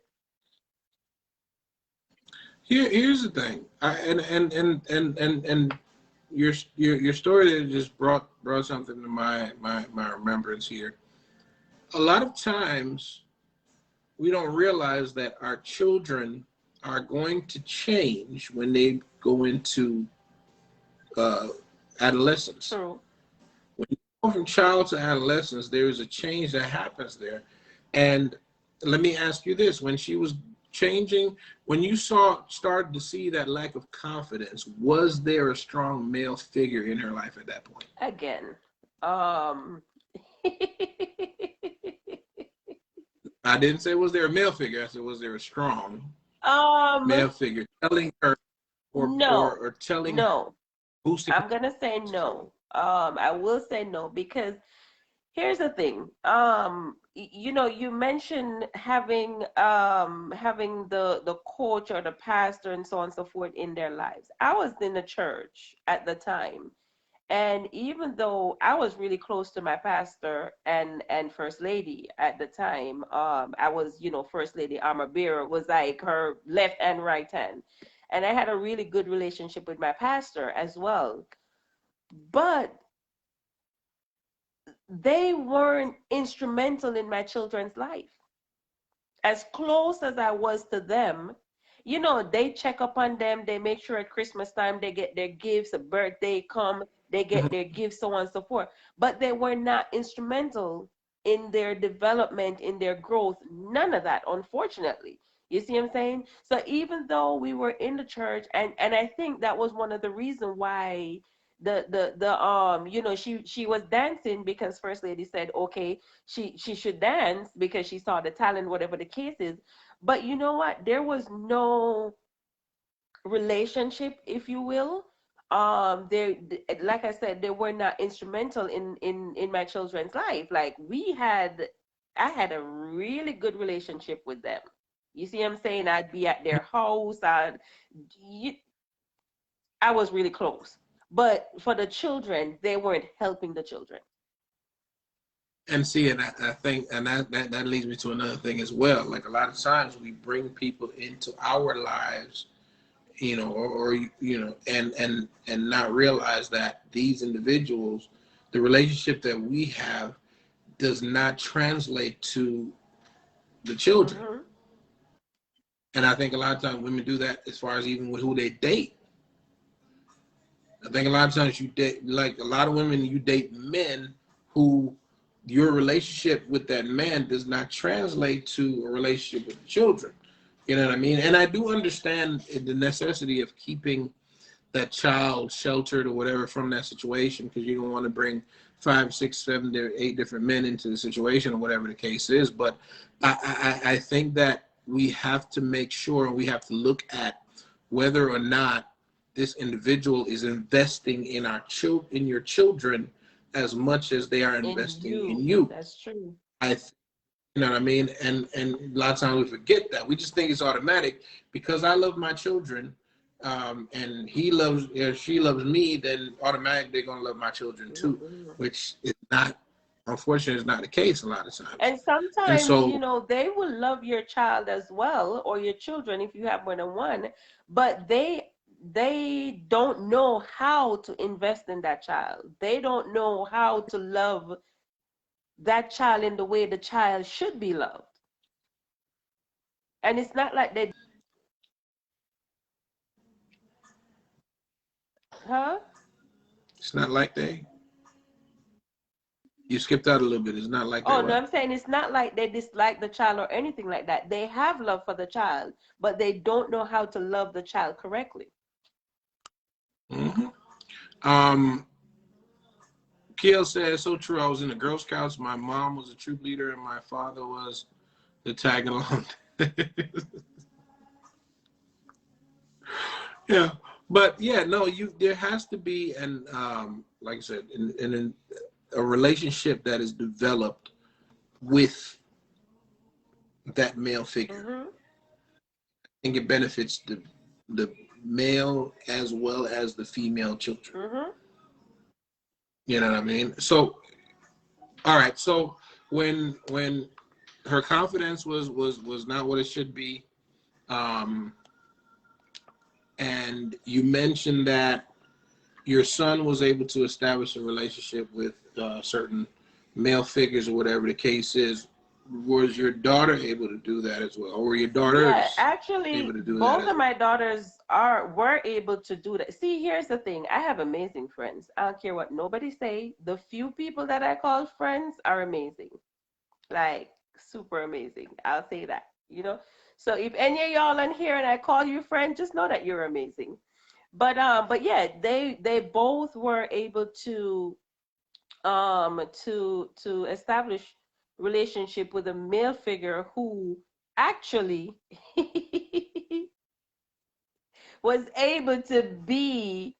Speaker 1: Here's the thing, and your story that just brought something to my remembrance here. A lot of times we don't realize that our children are going to change when they go into uh, adolescence.
Speaker 2: True.
Speaker 1: When you go from child to adolescence, there is a change that happens there. And let me ask you this: when she was changing, when you started to see that lack of confidence, was there a strong male figure in her life at that point?
Speaker 2: Again. Um
Speaker 1: I didn't say was there a male figure. I said was there a strong
Speaker 2: um
Speaker 1: male figure telling her
Speaker 2: no.
Speaker 1: or telling her,
Speaker 2: No.
Speaker 1: boosting
Speaker 2: I'm gonna say
Speaker 1: her?
Speaker 2: no. I will say no because here's the thing. You mentioned having the coach or the pastor and so on and so forth in their lives. I was in the church at the time, and even though I was really close to my pastor and first lady at the time, I was first lady armor bearer was like her left and right hand, and I had a really good relationship with my pastor as well. But they weren't instrumental in my children's life. As close as I was to them, you know, they check up on them, they make sure at Christmas time they get their gifts, a birthday come, they get their gifts, so on and so forth. But they were not instrumental in their development, in their growth, none of that, unfortunately. You see what I'm saying? So even though we were in the church, and I think that was one of the reasons why the you know, she was dancing because First Lady said okay, she should dance because she saw the talent, whatever the case is. But you know what, there was no relationship, if you will. They, like I said, they were not instrumental in my children's life. Like I had a really good relationship with them. You see what I'm saying? I'd be at their house, you, I was really close. But for the children, they weren't helping the children.
Speaker 1: And see, and I think, and that leads me to another thing as well. Like a lot of times we bring people into our lives, you know, or you know, and not realize that these individuals, the relationship that we have does not translate to the children.
Speaker 2: Mm-hmm.
Speaker 1: And I think a lot of times women do that as far as even with who they date. I think a lot of times you date, like a lot of women, you date men who your relationship with that man does not translate to a relationship with children. You know what I mean? And I do understand the necessity of keeping that child sheltered or whatever from that situation, because you don't want to bring 5, 6, 7, 8 different men into the situation or whatever the case is. But I think that we have to make sure, we have to look at whether or not this individual is investing in in your children as much as they are
Speaker 2: In
Speaker 1: investing in
Speaker 2: you.
Speaker 1: you.
Speaker 2: That's true.
Speaker 1: I You know what I mean? And a lot of times we forget that. We just think it's automatic because I love my children, and he loves, or she loves me, then automatically they're gonna love my children too,
Speaker 2: Mm-hmm.
Speaker 1: which is not, unfortunately, is not the case a lot of times.
Speaker 2: And
Speaker 1: And
Speaker 2: sometimes, you
Speaker 1: so,
Speaker 2: know, they will love your child as well, or your children if you have more than one, but they don't know how to invest in that child. They don't know how to love that child in the way the child should be loved. And it's not like they, huh?
Speaker 1: it's not like you skipped out a little bit. It's not like they
Speaker 2: Oh, no,
Speaker 1: what?
Speaker 2: I'm saying it's not like they dislike the child or anything like that. They have love for the child, but they don't know how to love the child correctly.
Speaker 1: Mm-hmm. Um, Kiel says, so true. I was in the Girl Scouts. My mom was a troop leader, and my father was the tagging along. Yeah, but yeah, no, you there has to be an like I said, in a relationship that is developed with that male figure.
Speaker 2: Mm-hmm.
Speaker 1: I think it benefits the male as well as the female children.
Speaker 2: Mm-hmm.
Speaker 1: You know what I mean? So, all right. So when her confidence was not what it should be, um, and you mentioned that your son was able to establish a relationship with certain male figures or whatever the case is. Was your daughter able to do that as well, or were your
Speaker 2: Yeah,
Speaker 1: daughters able
Speaker 2: actually,
Speaker 1: to do that
Speaker 2: both
Speaker 1: as
Speaker 2: of
Speaker 1: well?
Speaker 2: my daughters were able to do that. See, here's the thing. I have amazing friends. I don't care what nobody say. The few people that I call friends are amazing. Like super amazing. I'll say that, you know. So if any of y'all in here and I call you friend, just know that you're amazing. But yeah, they both were able to establish relationship with a male figure who actually was able to be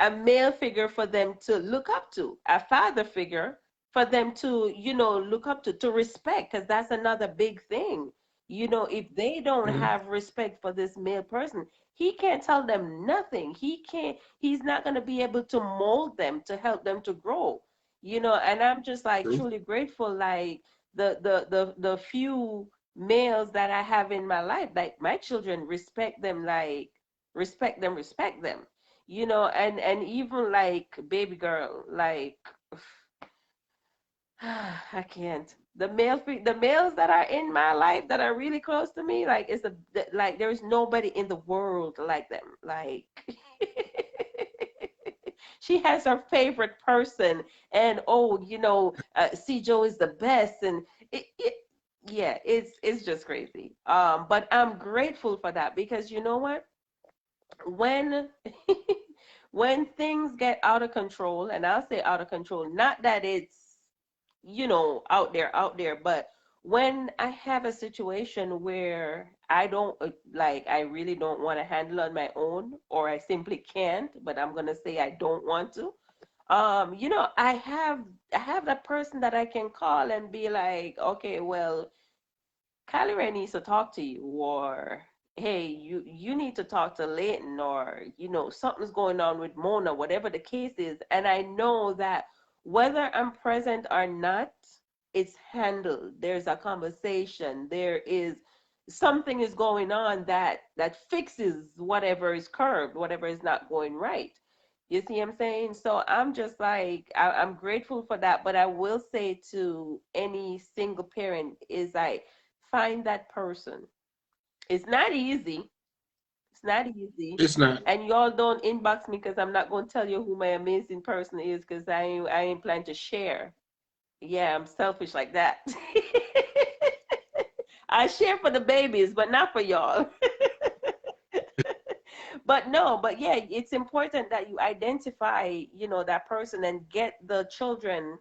Speaker 2: a male figure for them to look up to, a father figure for them to, you know, look up to respect, because that's another big thing. You know, if they don't
Speaker 1: Mm-hmm.
Speaker 2: have respect for this male person, he can't tell them nothing. He's not going to be able to mold them to help them to grow. You know, and I'm just like
Speaker 1: True.
Speaker 2: truly grateful, like the few males that I have in my life, like my children respect them, like respect them, you know. And even like baby girl, like I can't. The males that are in my life that are really close to me, like like there's nobody in the world like them. Like she has her favorite person, and oh, Joe is the best, and it yeah, it's just crazy. But I'm grateful for that because you know what? When when things get out of control, and I'll say out of control, not that it's out there, but when I have a situation where I don't like, I really don't want to handle on my own, or I simply can't, but I'm gonna say I don't want to. I have that person that I can call and be like, okay, well, Kylie Ray needs to talk to you, or hey, you need to talk to Leighton, or something's going on with Mona, whatever the case is, and I know that whether I'm present or not, it's handled. There's a conversation. There is something is going on that fixes whatever is curved, whatever is not going right. You see what I'm saying? So I'm just like I'm grateful for that, but I will say to any single parent is like find that person. It's not easy. It's not easy.
Speaker 1: It's not.
Speaker 2: And y'all don't inbox me because I'm not going to tell you who my amazing person is because I ain't planning to share. Yeah, I'm selfish like that. I share for the babies, but not for y'all. But no, but yeah, it's important that you identify, that person and get the children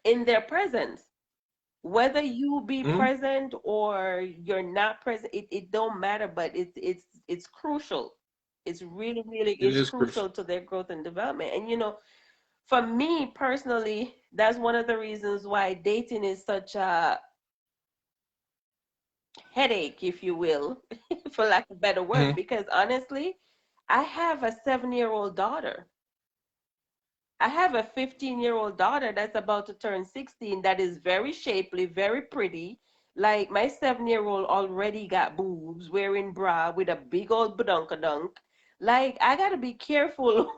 Speaker 2: in their presence. Whether you be
Speaker 1: Mhm.
Speaker 2: present or you're not present, it don't matter, but it's crucial. It's really, really
Speaker 1: It
Speaker 2: is
Speaker 1: is
Speaker 2: crucial
Speaker 1: crucial.
Speaker 2: to their growth and development. And for me personally, that's one of the reasons why dating is such a headache, if you will, for lack of better word,
Speaker 1: Mhm.
Speaker 2: because honestly, I have a 7-year-old daughter. I have a 15-year-old daughter that's about to turn 16 that is very shapely, very pretty. Like my 7-year-old already got boobs, wearing bra with a big old badunkadunk. Like I gotta be careful.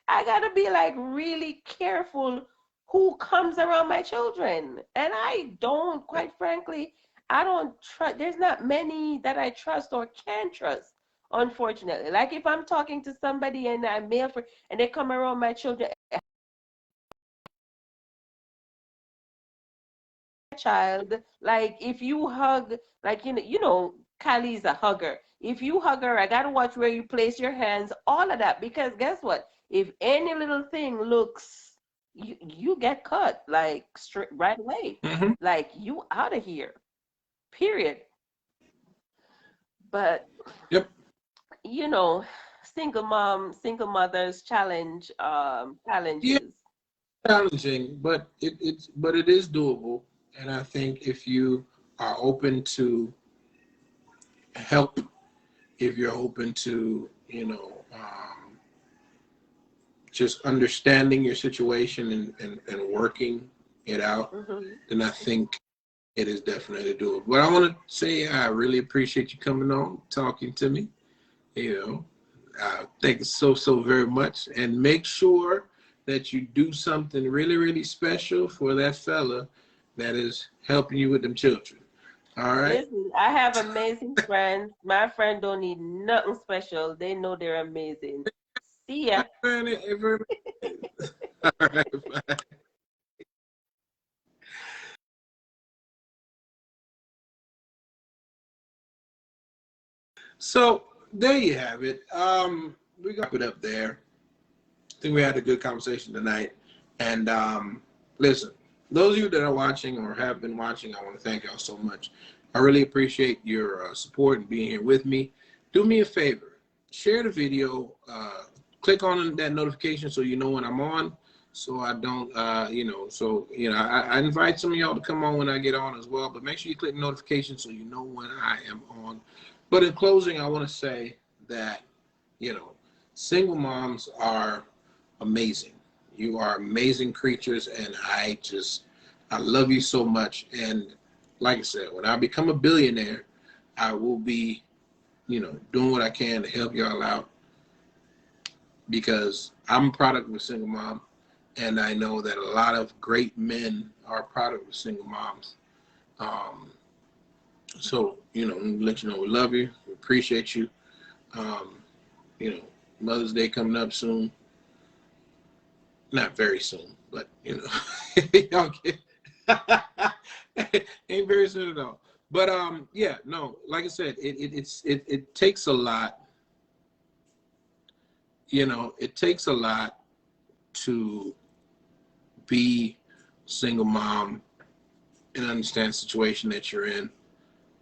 Speaker 2: I gotta be like really careful who comes around my children. And I don't, quite frankly, I don't trust, there's not many that I trust or can trust, unfortunately. Like if I'm talking to somebody and I'm male for, and they come around my children, child, like if you hug, like Kylie's a hugger. If you hug her, I gotta watch where you place your hands, all of that, because guess what? If any little thing looks, you get cut like straight right away,
Speaker 1: Mhm.
Speaker 2: like you out of here. Period. But
Speaker 1: Yep.
Speaker 2: you know, single mothers
Speaker 1: Yeah,
Speaker 2: challenges.
Speaker 1: challenging, but it is doable. And I think if you are open to help, if you're open to just understanding your situation and working it out,
Speaker 2: Hmm.
Speaker 1: then I think it is definitely doable. But I want to say I really appreciate you coming on, talking to me. You know, thank you so very much, and make sure that you do something really really special for that fella that is helping you with them children. All right.
Speaker 2: Listen, I have amazing friends. My friend don't need nothing special. They know they're amazing. See ya.
Speaker 1: All right. Bye. So there you have it. We got it up there. I think we had a good conversation tonight. And listen, those of you that are watching or have been watching, I want to thank y'all so much. I really appreciate your support and being here with me. Do me a favor, share the video, click on that notification so you know when I'm on. So I don't, I invite some of y'all to come on when I get on as well. But make sure you click notification so you know when I am on. But in closing, I want to say that, you know, single moms are amazing. You are amazing creatures, and I love you so much. And like I said, when I become a billionaire, I will be, doing what I can to help y'all out because I'm a product of a single mom, And I know that a lot of great men are product of single moms. So, let you know we love you. We appreciate you. Mother's Day coming up soon. Not very soon, but, y'all get ain't very soon at all. But, like I said, it takes a lot. It takes a lot to be a single mom and understand the situation that you're in.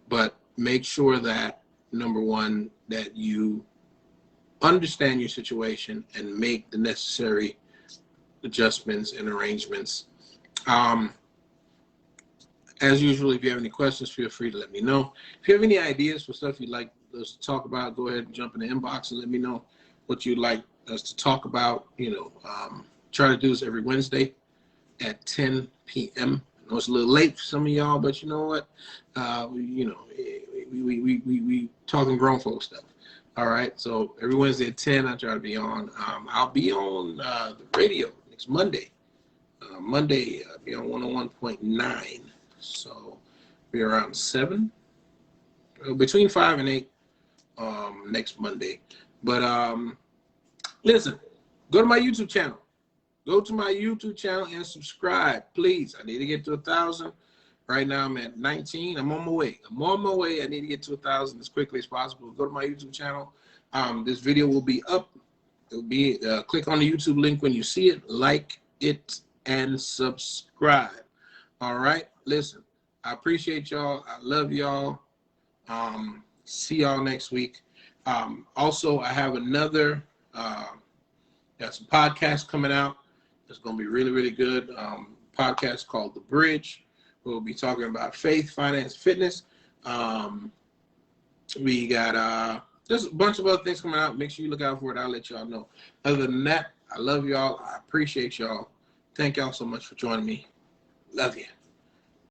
Speaker 1: But make sure that, number one, that you understand your situation and make the necessary adjustments and arrangements. As usual, if you have any questions, feel free to let me know. If you have any ideas for stuff you'd like us to talk about, go ahead and jump in the inbox and let me know what you'd like us to talk about. Try to do this every Wednesday at 10 p.m. I know it's a little late for some of y'all, but you know what? We talking grown folk stuff. All right. So every Wednesday at 10, I try to be on. I'll be on the radio next Monday. Monday, I'll be on 101.9. So be around 7, between 5 and 8 next Monday. But listen, go to my YouTube channel. Go to my YouTube channel and subscribe, please. I need to get to 1,000. Right now I'm at 19. I'm on my way. I need to get to 1,000 as quickly as possible. Go to my YouTube channel. This video will be up. It'll be click on the YouTube link when you see it, like it, and subscribe. All right. Listen, I appreciate y'all. I love y'all. See y'all next week. Also, I have another got some podcasts coming out. It's going to be really, really good. Podcast called The Bridge. We'll be talking about faith, finance, fitness. We got there's a bunch of other things coming out. Make sure you look out for it. I'll let y'all know. Other than that, I love y'all. I appreciate y'all. Thank y'all so much for joining me. Love you.